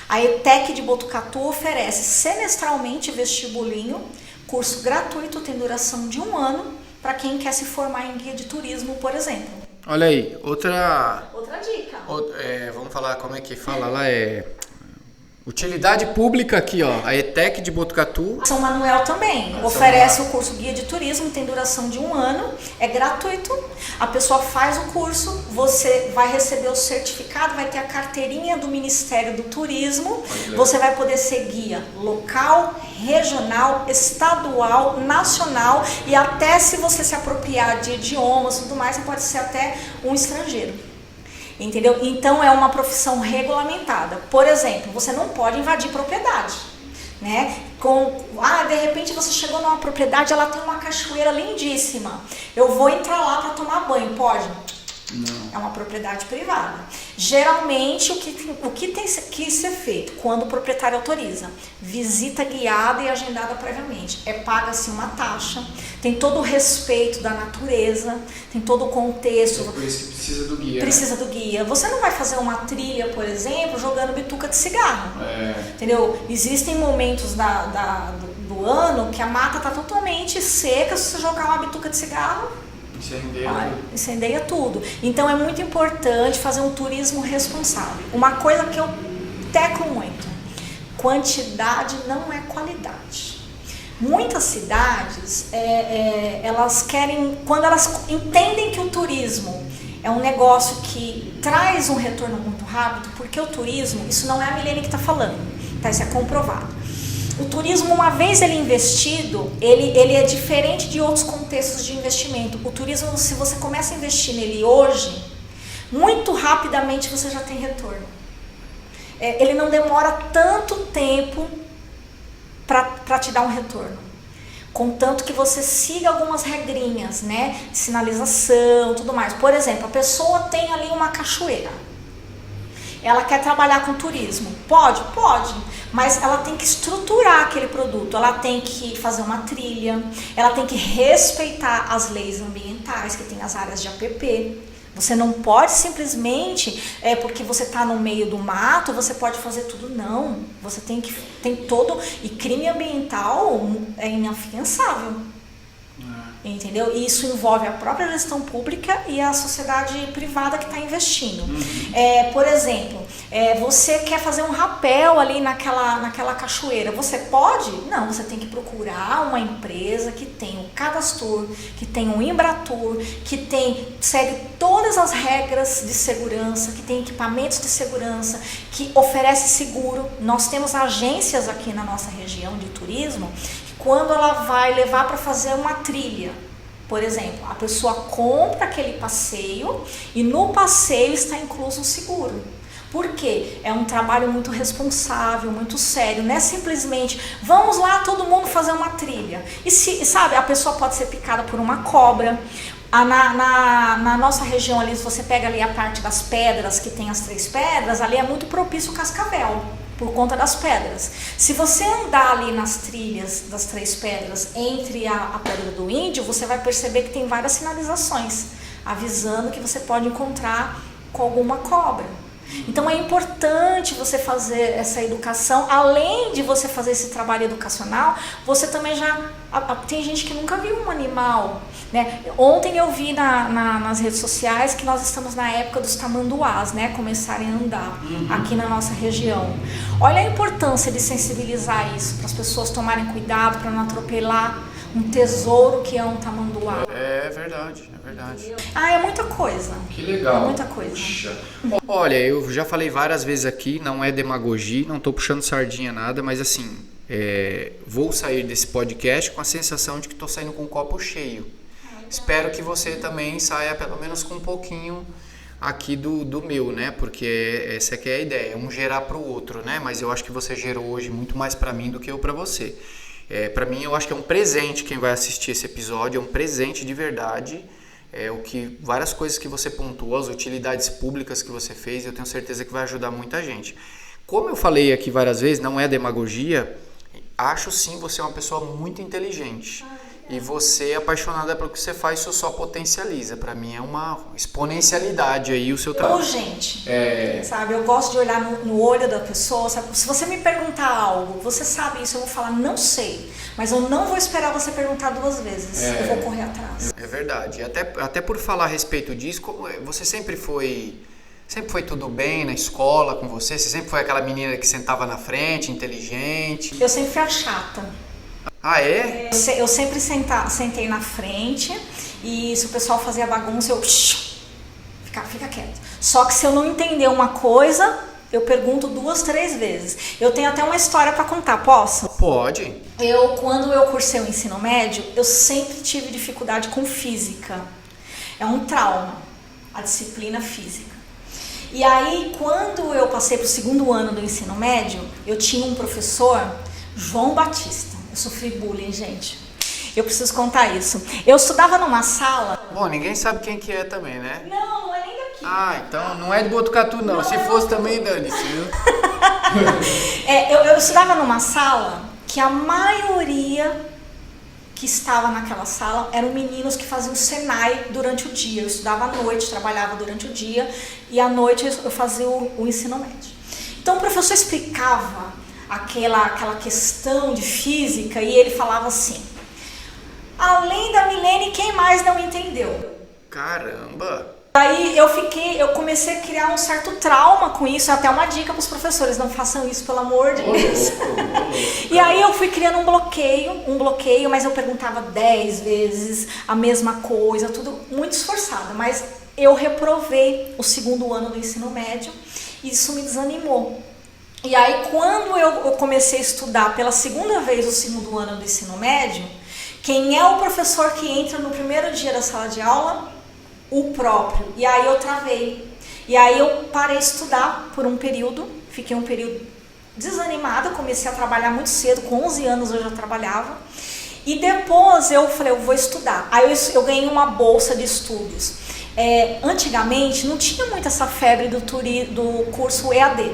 A ETEC de Botucatu oferece semestralmente vestibulinho, curso gratuito, tem duração de 1 ano, para quem quer se formar em guia de turismo, por exemplo. Olha aí, outra dica. Vamos falar, como é que fala lá? Utilidade pública aqui, ó, a ETEC de Botucatu. São Manuel também oferece o curso Guia de Turismo, tem duração de 1 ano, é gratuito. A pessoa faz o curso, você vai receber o certificado, vai ter a carteirinha do Ministério do Turismo, você vai poder ser guia local, regional, estadual, nacional e até se você se apropriar de idiomas e tudo mais, você pode ser até um estrangeiro. Entendeu? Então é uma profissão regulamentada. Por exemplo, você não pode invadir propriedade, né? De repente você chegou numa propriedade, ela tem uma cachoeira lindíssima. Eu vou entrar lá para tomar banho, pode? Não. É uma propriedade privada. Geralmente, o que tem que ser feito quando o proprietário autoriza? Visita guiada e agendada previamente. Paga-se uma taxa, tem todo o respeito da natureza, tem todo o contexto. É por isso que precisa do guia. Precisa do guia. Você não vai fazer uma trilha, por exemplo, jogando bituca de cigarro. Entendeu? Existem momentos do ano que a mata está totalmente seca, se você jogar uma bituca de cigarro, incendeia tudo. Então é muito importante fazer um turismo responsável. Uma coisa que eu teclo muito: quantidade não é qualidade. Muitas cidades, elas querem, quando elas entendem que o turismo é um negócio que traz um retorno muito rápido, porque o turismo, isso não é a Milene que está falando, tá? Isso é comprovado. O turismo, uma vez ele investido, ele é diferente de outros contextos de investimento. O turismo, se você começa a investir nele hoje, muito rapidamente você já tem retorno. Ele não demora tanto tempo para te dar um retorno. Contanto que você siga algumas regrinhas, né? Sinalização, tudo mais. Por exemplo, a pessoa tem ali uma cachoeira. Ela quer trabalhar com turismo. Pode, mas ela tem que estruturar aquele produto, ela tem que fazer uma trilha, ela tem que respeitar as leis ambientais, que tem as áreas de APP. Você não pode simplesmente, porque você está no meio do mato, você pode fazer tudo, não. Você tem todo, e crime ambiental é inafiançável. Entendeu? E isso envolve a própria gestão pública e a sociedade privada que está investindo. Por exemplo, você quer fazer um rapel ali naquela cachoeira. Você pode? Não, você tem que procurar uma empresa que tem o Cadastur, que tem o Embratur, que segue todas as regras de segurança, que tem equipamentos de segurança, que oferece seguro. Nós temos agências aqui na nossa região de turismo. Quando ela vai levar para fazer uma trilha, por exemplo, a pessoa compra aquele passeio e no passeio está incluso o seguro. Por quê? É um trabalho muito responsável, muito sério. Não é simplesmente, vamos lá todo mundo fazer uma trilha. Sabe, a pessoa pode ser picada por uma cobra. Na nossa região ali, se você pega ali a parte das pedras, que tem as 3 pedras, ali é muito propício o cascavel, por conta das pedras. Se você andar ali nas trilhas das 3 pedras, entre a Pedra do Índio, você vai perceber que tem várias sinalizações, avisando que você pode encontrar com alguma cobra. Então é importante você fazer essa educação, além de você fazer esse trabalho educacional, você também tem gente que nunca viu um animal, né? Ontem eu vi nas redes sociais que nós estamos na época dos tamanduás, né? Começarem a andar aqui na nossa região. Olha a importância de sensibilizar isso, para as pessoas tomarem cuidado, para não atropelar um tesouro que é um tamanduá. É verdade, é verdade. É muita coisa. Que legal. É muita coisa. Puxa. Olha, eu já falei várias vezes aqui, não é demagogia, não estou puxando sardinha nada, mas assim, vou sair desse podcast com a sensação de que estou saindo com um copo cheio. Espero que você também saia pelo menos com um pouquinho aqui do meu, né? Porque essa aqui é a ideia, um gerar para o outro, né? Mas eu acho que você gerou hoje muito mais para mim do que eu para você. Para mim, eu acho que é um presente quem vai assistir esse episódio, é um presente de verdade. Várias coisas que você pontuou, as utilidades públicas que você fez, eu tenho certeza que vai ajudar muita gente. Como eu falei aqui várias vezes, não é demagogia, acho sim você uma pessoa muito inteligente. E você é apaixonada pelo que você faz, isso só potencializa. Para mim é uma exponencialidade aí o seu trabalho. Gente, sabe, eu gosto de olhar no olho da pessoa, sabe? Se você me perguntar algo, você sabe isso, eu vou falar, não sei. Mas eu não vou esperar você perguntar 2 vezes, eu vou correr atrás. É verdade. Até por falar a respeito disso, você sempre foi Sempre foi tudo bem na escola com você? Você sempre foi aquela menina que sentava na frente, inteligente? Eu sempre fui a chata. Ah, é? Eu sempre sentei na frente e se o pessoal fazia bagunça, eu fica quieto. Só que se eu não entender uma coisa, eu pergunto 2, 3 vezes. Eu tenho até uma história para contar, posso? Pode. Quando eu cursei o ensino médio, eu sempre tive dificuldade com física. É um trauma, a disciplina física. E aí, quando eu passei para o 2º ano do ensino médio, eu tinha um professor, João Batista. Eu sofri bullying, gente. Eu preciso contar isso. Eu estudava numa sala... Bom, ninguém sabe quem que é também, né? Não é nem daqui. Ah, então não é de Botucatu, não. Se fosse também, dane-se, viu? Eu estudava numa sala que a maioria que estava naquela sala eram meninos que faziam Senai durante o dia. Eu estudava à noite, trabalhava durante o dia e à noite eu fazia o ensino médio. Então o professor explicava aquela questão de física e ele falava assim: além da Milene, quem mais não entendeu? Caramba! Aí eu comecei a criar um certo trauma com isso, até uma dica para os professores, não façam isso, pelo amor de Deus. E aí eu fui criando um bloqueio, mas eu perguntava 10 vezes a mesma coisa, tudo muito esforçada, mas eu reprovei o 2º ano do ensino médio e isso me desanimou. E aí quando eu comecei a estudar pela 2ª vez o 2º ano do ensino médio, quem é o professor que entra no primeiro dia da sala de aula? O próprio. E aí eu travei. E aí eu parei de estudar por um período, fiquei um período desanimada, comecei a trabalhar muito cedo, com 11 anos eu já trabalhava. E depois eu falei, eu vou estudar. Aí eu ganhei uma bolsa de estudos. Antigamente não tinha muito essa febre do curso EAD.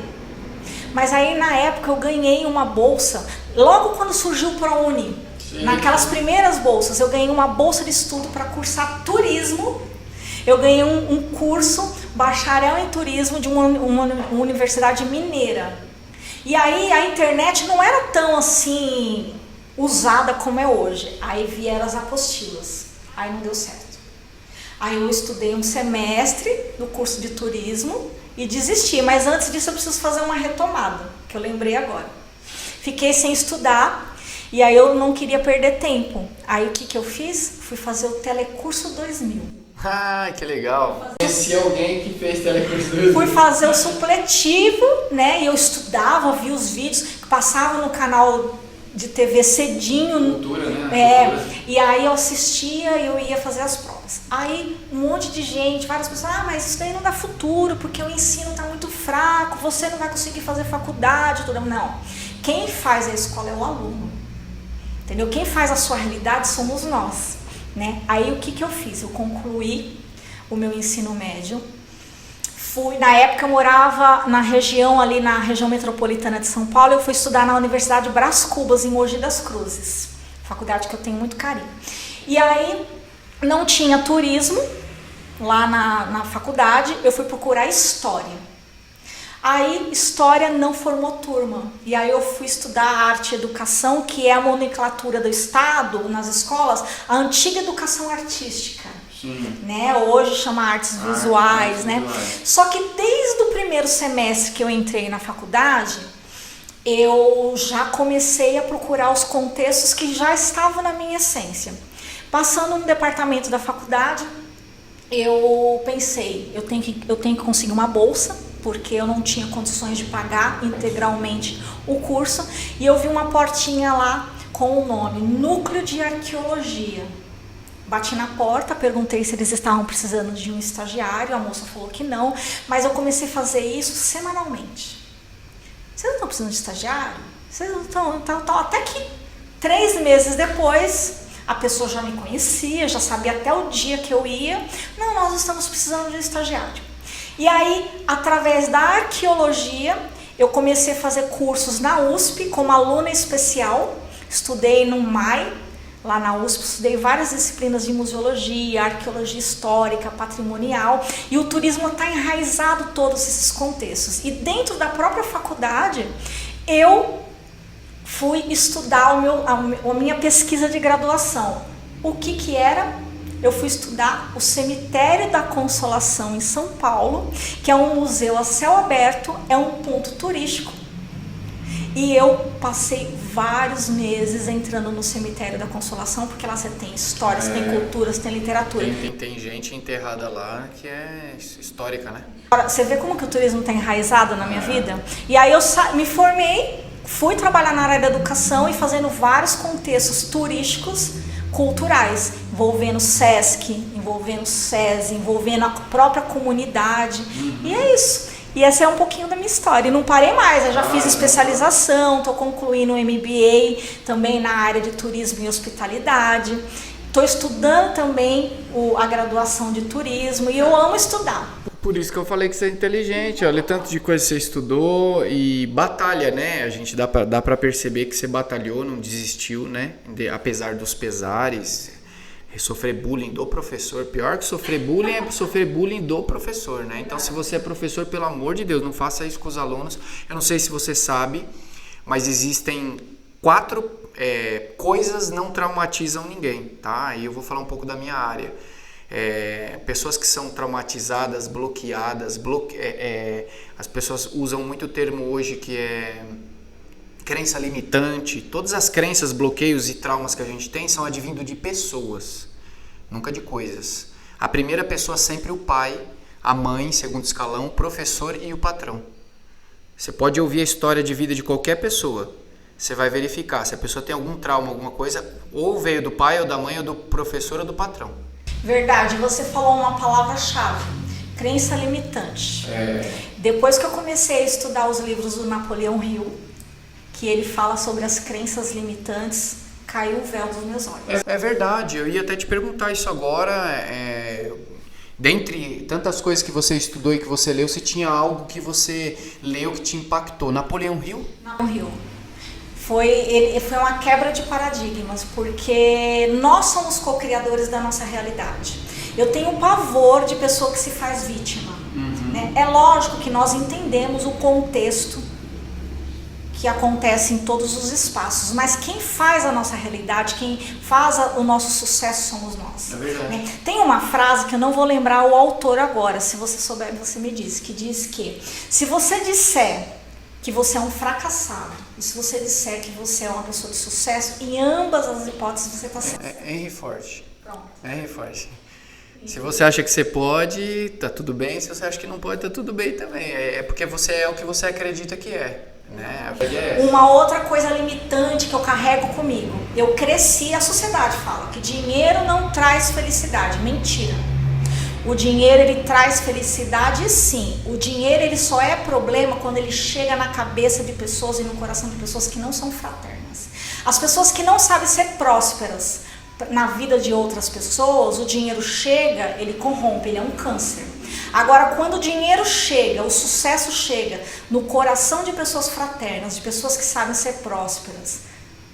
Mas aí na época eu ganhei uma bolsa, logo quando surgiu o ProUni. Sim. Naquelas primeiras bolsas, eu ganhei uma bolsa de estudo para cursar turismo. Eu ganhei um curso bacharel em turismo de uma universidade mineira. E aí a internet não era tão assim usada como é hoje. Aí vieram as apostilas. Aí não deu certo. Aí eu estudei um semestre do curso de turismo e desisti. Mas antes disso eu preciso fazer uma retomada, que eu lembrei agora. Fiquei sem estudar e aí eu não queria perder tempo. Aí o que eu fiz? Fui fazer o Telecurso 2000. Ah, que legal. Conheci alguém que fez Telecurso 2000. Fui fazer o supletivo, né? E eu estudava, via os vídeos que passavam no canal de TV cedinho. Cultura, né? E aí eu assistia e eu ia fazer as provas. Aí um monte de gente, várias pessoas, mas isso daí não dá futuro, porque o ensino tá muito fraco, você não vai conseguir fazer faculdade, tudo. Não. Quem faz a escola é o aluno. Entendeu? Quem faz a sua realidade somos nós. Né? Aí o que eu fiz? Eu concluí o meu ensino médio. Na época eu morava na região metropolitana de São Paulo. Eu fui estudar na Universidade Brás Cubas, em Mogi das Cruzes. Faculdade que eu tenho muito carinho. E aí não tinha turismo lá na faculdade. Eu fui procurar história. Aí, história não formou turma. E aí eu fui estudar arte e educação, que é a nomenclatura do Estado, nas escolas, a antiga educação artística. Sim. Né? Hoje chama artes visuais, né? Só que desde o primeiro semestre que eu entrei na faculdade, eu já comecei a procurar os contextos que já estavam na minha essência. Passando no departamento da faculdade, eu pensei, eu tenho que conseguir uma bolsa, porque eu não tinha condições de pagar integralmente o curso, e eu vi uma portinha lá com o nome Núcleo de Arqueologia. Bati na porta, perguntei se eles estavam precisando de um estagiário, a moça falou que não, mas eu comecei a fazer isso semanalmente. Vocês não estão precisando de estagiário? Vocês não estão? Até que 3 meses depois, a pessoa já me conhecia, já sabia até o dia que eu ia. Não, nós estamos precisando de um estagiário. E aí, através da arqueologia, eu comecei a fazer cursos na USP como aluna especial. Estudei no MAI, lá na USP, estudei várias disciplinas de museologia, arqueologia histórica, patrimonial. E o turismo está enraizado em todos esses contextos. E dentro da própria faculdade, eu fui estudar a minha pesquisa de graduação. O que era? eu fui estudar o Cemitério da Consolação em São Paulo, que é um museu a céu aberto, é um ponto turístico. E eu passei vários meses entrando no Cemitério da Consolação, porque lá você tem histórias, tem culturas, tem literatura. Tem gente enterrada lá que é histórica, né? Você vê como que o turismo está enraizado na minha vida? E aí eu me formei, fui trabalhar na área da educação e fazendo vários contextos turísticos, culturais, envolvendo SESC, envolvendo SESI, envolvendo a própria comunidade. E é isso. E essa é um pouquinho da minha história. E não parei mais, eu já fiz especialização, estou concluindo o MBA também na área de turismo e hospitalidade. Estou estudando também a graduação de turismo e eu amo estudar. Por isso que eu falei que você é inteligente, olha tanto de coisa que você estudou e batalha, né? A gente dá pra perceber que você batalhou, não desistiu, né? Apesar dos pesares. Sofrer bullying do professor, pior que sofrer bullying é sofrer bullying do professor, né? Então, se você é professor, pelo amor de Deus, não faça isso com os alunos. Eu não sei se você sabe, mas existem 4 coisas não traumatizam ninguém, tá? E eu vou falar um pouco da minha área. Pessoas que são traumatizadas, bloqueadas, as pessoas usam muito o termo hoje que é crença limitante. Todas as crenças, bloqueios e traumas que a gente tem são advindo de pessoas, nunca de coisas. A primeira pessoa é sempre o pai, a mãe, segundo escalão, o professor e o patrão. Você pode ouvir a história de vida de qualquer pessoa, você vai verificar se a pessoa tem algum trauma, alguma coisa, ou veio do pai, ou da mãe, ou do professor, ou do patrão. Verdade, você falou uma palavra-chave, crença limitante. Depois que eu comecei a estudar os livros do Napoleão Hill, que ele fala sobre as crenças limitantes, caiu o véu dos meus olhos. É verdade, eu ia até te perguntar isso agora. Dentre tantas coisas que você estudou e que você leu, se tinha algo que você leu que te impactou. Napoleão Hill? Napoleão Hill. Foi uma quebra de paradigmas, porque nós somos co-criadores da nossa realidade. Eu tenho um pavor de pessoa que se faz vítima. Né? É lógico que nós entendemos o contexto que acontece em todos os espaços, mas quem faz a nossa realidade, quem faz o nosso sucesso somos nós. É verdade. Né? Tem uma frase que eu não vou lembrar o autor agora, se você souber você me diz, que diz que se você disser que você é um fracassado e se você disser que você é uma pessoa de sucesso, em ambas as hipóteses você está certo. Henry Ford. Pronto. Henry Ford. Se você acha que você pode, tá tudo bem. Se você acha que não pode, tá tudo bem também. É porque você é o que você acredita que é. Né? Uma outra coisa limitante que eu carrego comigo. Eu cresci, a sociedade fala que dinheiro não traz felicidade. Mentira. O dinheiro ele traz felicidade, sim. O dinheiro ele só é problema quando ele chega na cabeça de pessoas e no coração de pessoas que não são fraternas. As pessoas que não sabem ser prósperas na vida de outras pessoas, o dinheiro chega, ele corrompe, ele é um câncer. Agora, quando o dinheiro chega, o sucesso chega no coração de pessoas fraternas, de pessoas que sabem ser prósperas,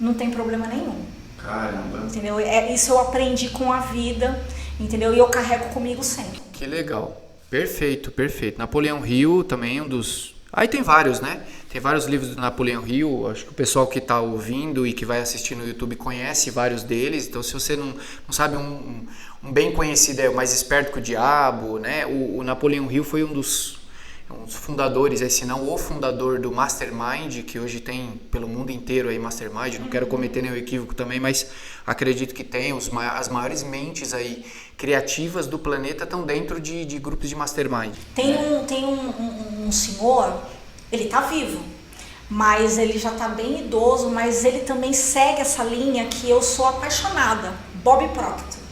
não tem problema nenhum. Caramba. Entendeu? Isso eu aprendi com a vida, entendeu? E eu carrego comigo sempre. Que legal. Perfeito, perfeito. Napoleão Hill também é um dos... Aí tem vários, né? Tem vários livros do Napoleão Hill. Acho que o pessoal que está ouvindo e que vai assistir no YouTube conhece vários deles. Então, se você não sabe, um bem conhecido é o Mais Esperto que o Diabo, né? O Napoleão Hill foi um dos fundadores, se não o fundador do Mastermind, que hoje tem pelo mundo inteiro aí Mastermind. Não quero cometer nenhum equívoco também, mas acredito que tem. As maiores mentes aí criativas do planeta estão dentro de grupos de Mastermind. Tem um senhor, ele tá vivo, mas ele já tá bem idoso, mas ele também segue essa linha que eu sou apaixonada, Bob Proctor.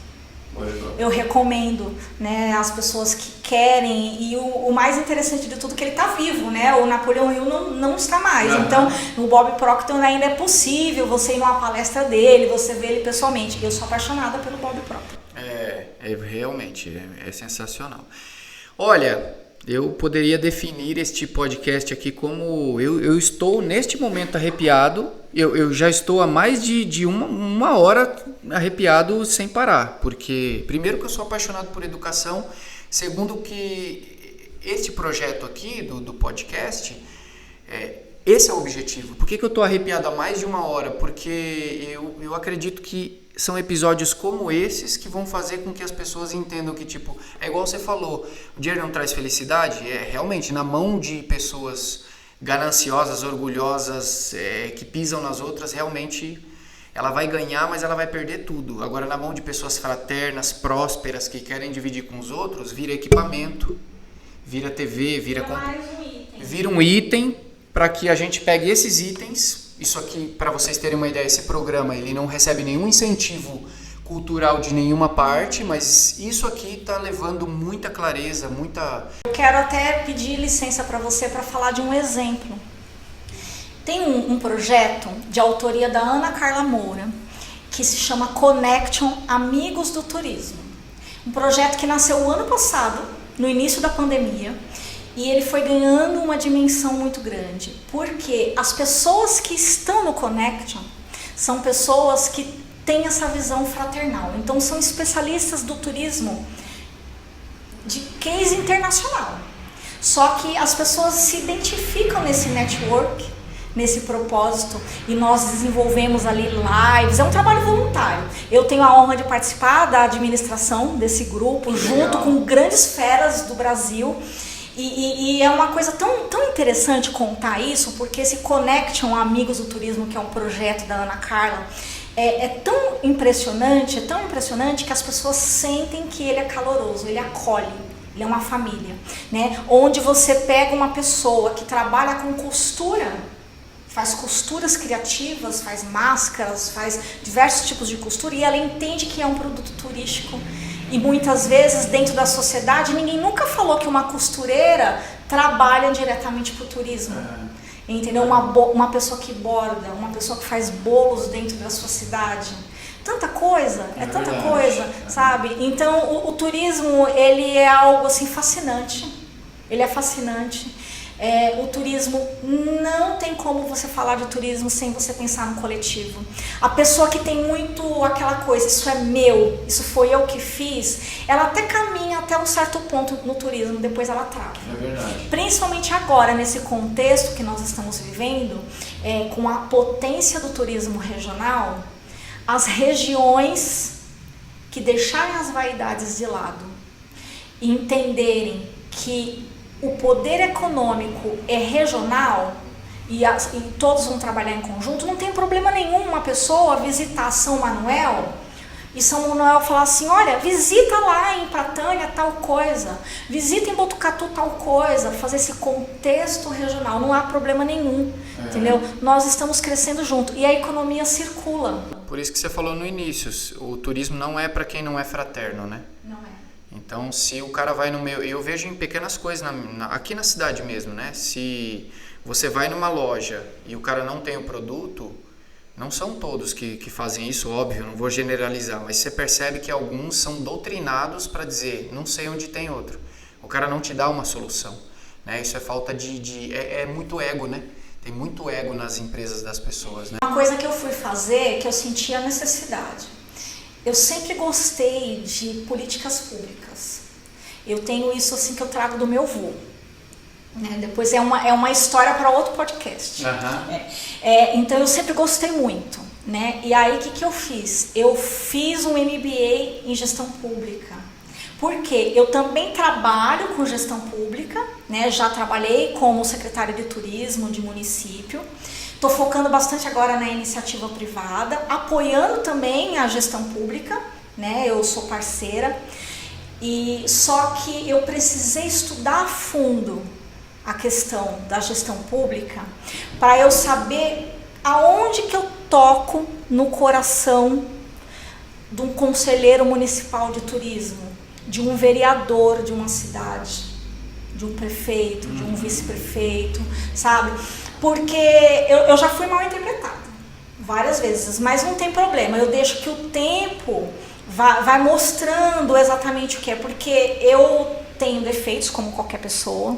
Eu recomendo, né, as pessoas que querem, e o mais interessante de tudo é que ele tá vivo, né? O Napoleão Hill não está mais. Então, o Bob Proctor ainda é possível você ir numa palestra dele, você ver ele pessoalmente. Eu sou apaixonada pelo Bob Proctor. Realmente, é sensacional. Olha, eu poderia definir este podcast aqui como... Eu estou neste momento arrepiado. Eu já estou há mais de uma hora arrepiado sem parar. Porque, primeiro, que eu sou apaixonado por educação. Segundo, que este projeto aqui do podcast, esse é o objetivo. Por que eu estou arrepiado há mais de uma hora? Porque eu acredito que são episódios como esses que vão fazer com que as pessoas entendam que, tipo, é igual você falou, o dinheiro não traz felicidade. É realmente na mão de pessoas gananciosas, orgulhosas, que pisam nas outras, realmente ela vai ganhar, mas ela vai perder tudo. Agora, na mão de pessoas fraternas, prósperas, que querem dividir com os outros, vira equipamento, vira TV, vira um item para que a gente pegue esses itens. Isso aqui, para vocês terem uma ideia, esse programa ele não recebe nenhum incentivo cultural de nenhuma parte, mas isso aqui está levando muita clareza, muita... Eu quero até pedir licença para você para falar de um exemplo. Tem um projeto de autoria da Ana Carla Moura, que se chama Connection Amigos do Turismo. Um projeto que nasceu o ano passado, no início da pandemia, e ele foi ganhando uma dimensão muito grande, porque as pessoas que estão no Connection são pessoas que têm essa visão fraternal. Então são especialistas do turismo de case internacional. Só que as pessoas se identificam nesse network, nesse propósito, e nós desenvolvemos ali lives. É um trabalho voluntário. Eu tenho a honra de participar da administração desse grupo, junto com grandes feras do Brasil. E é uma coisa tão interessante contar isso, porque esse Connection Amigos do Turismo, que é um projeto da Ana Carla, é tão impressionante que as pessoas sentem que ele é caloroso, ele acolhe, ele é uma família, né? Onde você pega uma pessoa que trabalha com costura, faz costuras criativas, faz máscaras, faz diversos tipos de costura, e ela entende que é um produto turístico. E muitas vezes, dentro da sociedade, ninguém nunca falou que uma costureira trabalha diretamente para o turismo. Entendeu? Uma pessoa que borda, uma pessoa que faz bolos dentro da sua cidade. Tanta coisa, tanta coisa, sabe? Então, o turismo, ele é algo assim fascinante. Ele é fascinante. O turismo, não tem como você falar de turismo sem você pensar no coletivo. A pessoa que tem muito aquela coisa, isso é meu, isso foi eu que fiz, ela até caminha até um certo ponto no turismo, depois ela trava. É verdade. Principalmente agora, nesse contexto que nós estamos vivendo, com a potência do turismo regional, as regiões que deixarem as vaidades de lado e entenderem que o poder econômico é regional e todos vão trabalhar em conjunto, não tem problema nenhum uma pessoa visitar São Manuel e São Manuel falar assim, olha, visita lá em Pratânia tal coisa, visita em Botucatu tal coisa, fazer esse contexto regional, não há problema nenhum, entendeu? Nós estamos crescendo junto e a economia circula. Por isso que você falou no início, o turismo não é para quem não é fraterno, né? Não é. Então, se o cara vai no meu... Eu vejo em pequenas coisas, aqui na cidade mesmo, né? Se você vai numa loja e o cara não tem o produto, não são todos que fazem isso, óbvio, não vou generalizar, mas você percebe que alguns são doutrinados para dizer, não sei onde tem outro. O cara não te dá uma solução, né? Isso é falta é muito ego, né? Tem muito ego nas empresas das pessoas, né? Uma coisa que eu fui fazer, que eu senti a necessidade. Eu sempre gostei de políticas públicas. Eu tenho isso assim que eu trago do meu avô. Depois é uma história para outro podcast. Então eu sempre gostei muito. Né? E aí o que eu fiz? Eu fiz um MBA em gestão pública. Porque eu também trabalho com gestão pública, né? Já trabalhei como secretária de turismo de município. Estou focando bastante agora na iniciativa privada, apoiando também a gestão pública, né? Eu sou parceira, e só que eu precisei estudar a fundo a questão da gestão pública para eu saber aonde que eu toco no coração de um conselheiro municipal de turismo, de um vereador de uma cidade, de um prefeito, de um vice-prefeito, sabe? Porque eu já fui mal interpretada várias vezes, mas não tem problema, eu deixo que o tempo vai mostrando exatamente o que é, porque eu tenho defeitos como qualquer pessoa,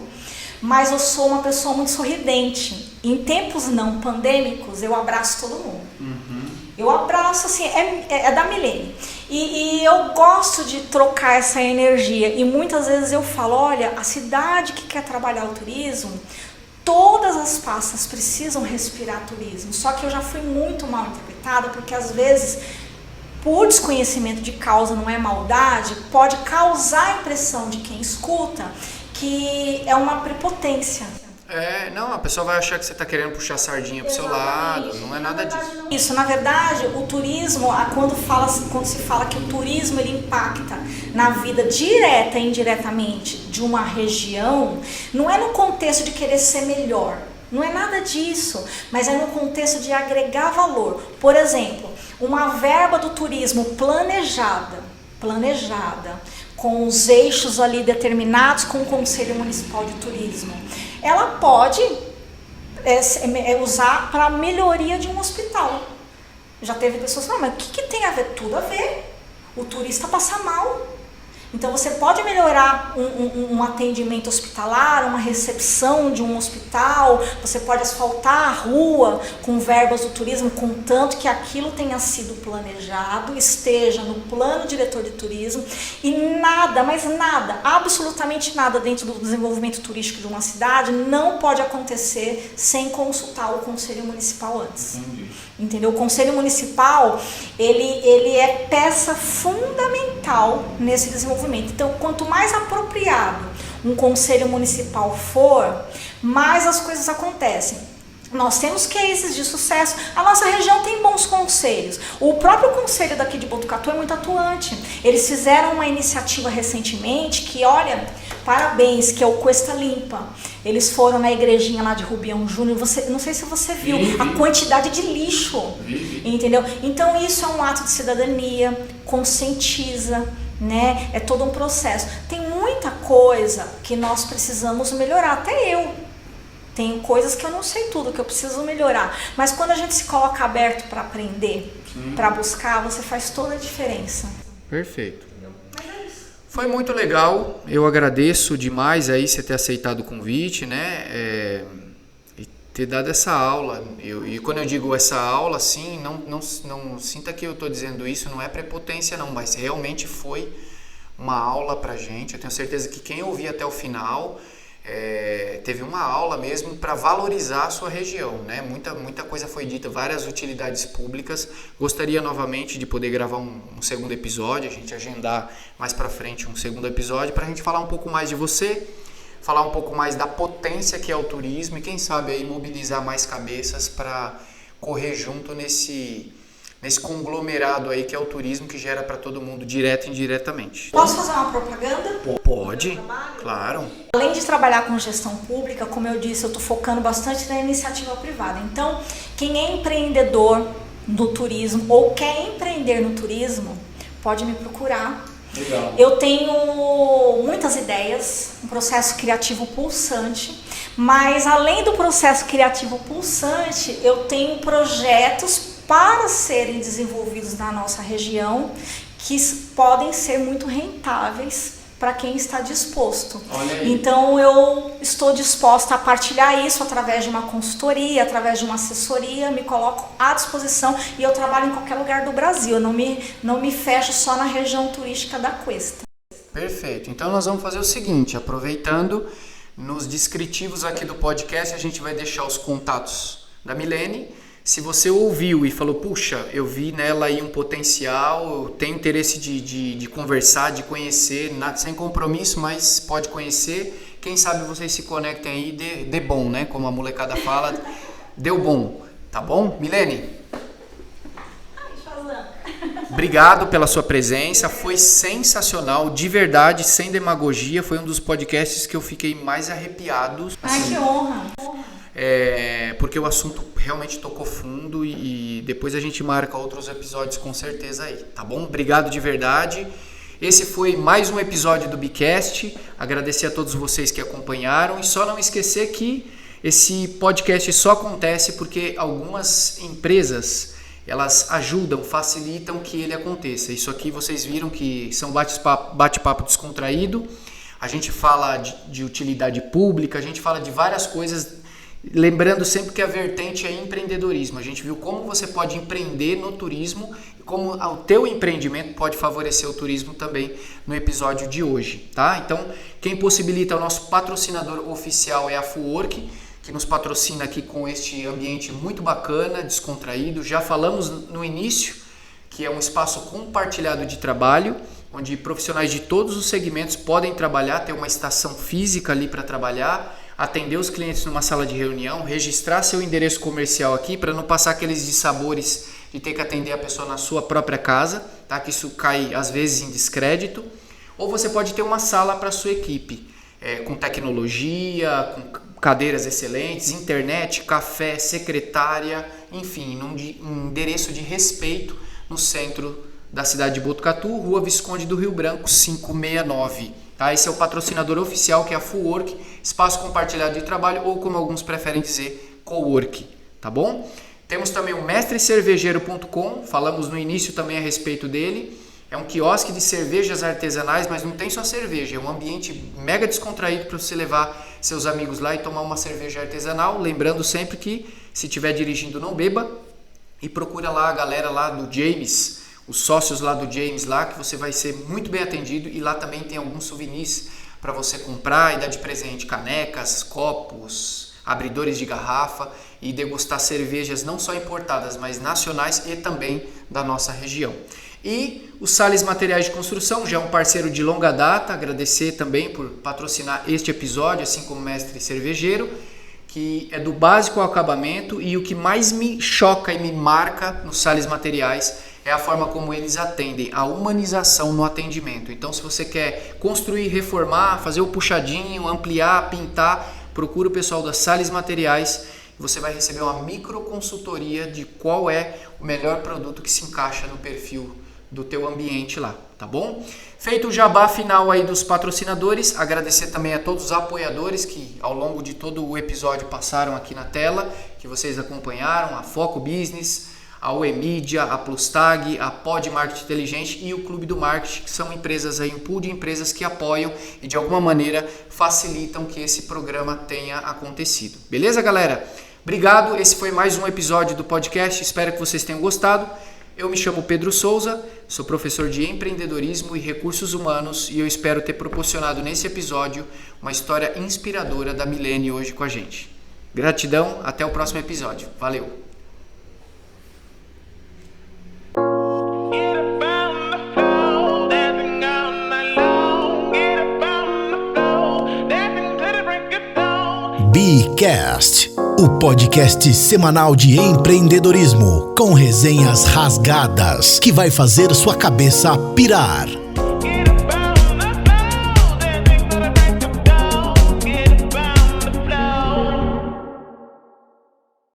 mas eu sou uma pessoa muito sorridente. Em tempos não pandêmicos, eu abraço todo mundo. Eu abraço, assim, é da Milene. E eu gosto de trocar essa energia, e muitas vezes eu falo, olha, a cidade que quer trabalhar o turismo, todas as pastas precisam respirar turismo, só que eu já fui muito mal interpretada, porque às vezes por desconhecimento de causa, não é maldade, pode causar a impressão de quem escuta que é uma prepotência. Não, a pessoa vai achar que você está querendo puxar a sardinha pro seu lado, não é nada disso. Isso, na verdade, o turismo, quando se fala que o turismo ele impacta na vida direta e indiretamente de uma região, não é no contexto de querer ser melhor, não é nada disso, mas é no contexto de agregar valor. Por exemplo, uma verba do turismo planejada, com os eixos ali determinados com o Conselho Municipal de Turismo, ela pode usar para a melhoria de um hospital. Já teve pessoas falando, mas o que tem a ver? Tudo a ver. O turista passa mal. Então você pode melhorar um atendimento hospitalar, uma recepção de um hospital, você pode asfaltar a rua com verbas do turismo, contanto que aquilo tenha sido planejado, esteja no plano diretor de turismo, e nada, mas nada, absolutamente nada dentro do desenvolvimento turístico de uma cidade não pode acontecer sem consultar o Conselho Municipal antes. Entendeu? O Conselho Municipal, ele é peça fundamental nesse desenvolvimento. Então, quanto mais apropriado um Conselho Municipal for, mais as coisas acontecem. Nós temos cases de sucesso, a nossa região tem bons conselhos. O próprio conselho daqui de Botucatu é muito atuante. Eles fizeram uma iniciativa recentemente que, olha, parabéns, que é o Cuesta Limpa. Eles foram na igrejinha lá de Rubião Júnior, não sei se você viu a quantidade de lixo, entendeu? Então isso é um ato de cidadania, conscientiza, né? É todo um processo. Tem muita coisa que nós precisamos melhorar, até eu. Tenho coisas que eu não sei tudo, que eu preciso melhorar. Mas quando a gente se coloca aberto para aprender, para buscar, você faz toda a diferença. Perfeito. Foi muito legal, eu agradeço demais aí você ter aceitado o convite, né, e ter dado essa aula. E quando eu digo essa aula, assim, não sinta que eu estou dizendo isso, não é prepotência não, mas realmente foi uma aula pra gente. Eu tenho certeza que quem ouvir até o final teve uma aula mesmo para valorizar a sua região, né? Muita coisa foi dita, várias utilidades públicas. Gostaria novamente de poder gravar um segundo episódio, a gente agendar mais para frente um segundo episódio para a gente falar um pouco mais de você, falar um pouco mais da potência que é o turismo e quem sabe aí mobilizar mais cabeças para correr junto nesse conglomerado aí que é o turismo, que gera para todo mundo, direto e indiretamente. Posso fazer uma propaganda? Pode, claro. Além de trabalhar com gestão pública, como eu disse, eu estou focando bastante na iniciativa privada. Então, quem é empreendedor no turismo ou quer empreender no turismo, pode me procurar. Legal. Eu tenho muitas ideias, um processo criativo pulsante, mas além do processo criativo pulsante, eu tenho projetos para serem desenvolvidos na nossa região que podem ser muito rentáveis para quem está disposto. Então eu estou disposta a partilhar isso através de uma consultoria, através de uma assessoria, me coloco à disposição e eu trabalho em qualquer lugar do Brasil, eu não me fecho só na região turística da Cuesta. Perfeito, então nós vamos fazer o seguinte, aproveitando, nos descritivos aqui do podcast a gente vai deixar os contatos da Milene. Se você ouviu e falou, puxa, eu vi nela aí um potencial, eu tenho interesse de conversar, de conhecer, sem compromisso, mas pode conhecer. Quem sabe vocês se conectem aí, dê bom, né? Como a molecada fala, deu bom, tá bom? Milene? Obrigado pela sua presença, foi sensacional, de verdade, sem demagogia, foi um dos podcasts que eu fiquei mais arrepiado. Ai, que honra! Porque o assunto realmente tocou fundo e depois a gente marca outros episódios com certeza aí, tá bom? Obrigado de verdade. Esse foi mais um episódio do Bicast. Agradecer a todos vocês que acompanharam e só não esquecer que esse podcast só acontece porque algumas empresas elas ajudam, facilitam que ele aconteça. Isso aqui vocês viram que são bate-papo descontraído. A gente fala de utilidade pública, a gente fala de várias coisas. Lembrando sempre que a vertente é empreendedorismo. A gente viu como você pode empreender no turismo e como o teu empreendimento pode favorecer o turismo também no episódio de hoje, tá? Então, quem possibilita o nosso patrocinador oficial é a Fullwork, que nos patrocina aqui com este ambiente muito bacana, descontraído. Já falamos no início que é um espaço compartilhado de trabalho, onde profissionais de todos os segmentos podem trabalhar, ter uma estação física ali para trabalhar, atender os clientes numa sala de reunião, registrar seu endereço comercial aqui para não passar aqueles dissabores de ter que atender a pessoa na sua própria casa, tá? Que isso cai às vezes em descrédito. Ou você pode ter uma sala para a sua equipe, com tecnologia, com cadeiras excelentes, internet, café, secretária, enfim, um endereço de respeito no centro da cidade de Botucatu, Rua Visconde do Rio Branco, 569. Tá? Esse é o patrocinador oficial, que é a Full Work, espaço compartilhado de trabalho, ou como alguns preferem dizer, cowork, tá bom? Temos também o mestrecervejeiro.com, falamos no início também a respeito dele. É um quiosque de cervejas artesanais, mas não tem só cerveja, é um ambiente mega descontraído para você levar seus amigos lá e tomar uma cerveja artesanal. Lembrando sempre que, se estiver dirigindo, não beba, e procura lá a galera lá do James, os sócios lá do James lá, que você vai ser muito bem atendido, e lá também tem alguns souvenirs para você comprar e dar de presente, canecas, copos, abridores de garrafa, e degustar cervejas não só importadas, mas nacionais e também da nossa região. E o Salles Materiais de Construção, já é um parceiro de longa data, agradecer também por patrocinar este episódio, assim como o Mestre Cervejeiro, que é do básico ao acabamento, e o que mais me choca e me marca no Salles Materiais é a forma como eles atendem, a humanização no atendimento. Então, se você quer construir, reformar, fazer o puxadinho, ampliar, pintar, procura o pessoal da Salles Materiais. Você vai receber uma microconsultoria de qual é o melhor produto que se encaixa no perfil do teu ambiente lá, tá bom? Feito o jabá final aí dos patrocinadores, agradecer também a todos os apoiadores que ao longo de todo o episódio passaram aqui na tela, que vocês acompanharam, a Foco Business, a OEMídia, a Plustag, a Pod Marketing Inteligente e o Clube do Marketing, que são empresas aí, um pool de empresas que apoiam e de alguma maneira facilitam que esse programa tenha acontecido. Beleza, galera? Obrigado, esse foi mais um episódio do podcast, espero que vocês tenham gostado. Eu me chamo Pedro Souza, sou professor de empreendedorismo e recursos humanos, e eu espero ter proporcionado nesse episódio uma história inspiradora da Milene hoje com a gente. Gratidão, até o próximo episódio. Valeu! Bcast, o podcast semanal de empreendedorismo com resenhas rasgadas que vai fazer sua cabeça pirar.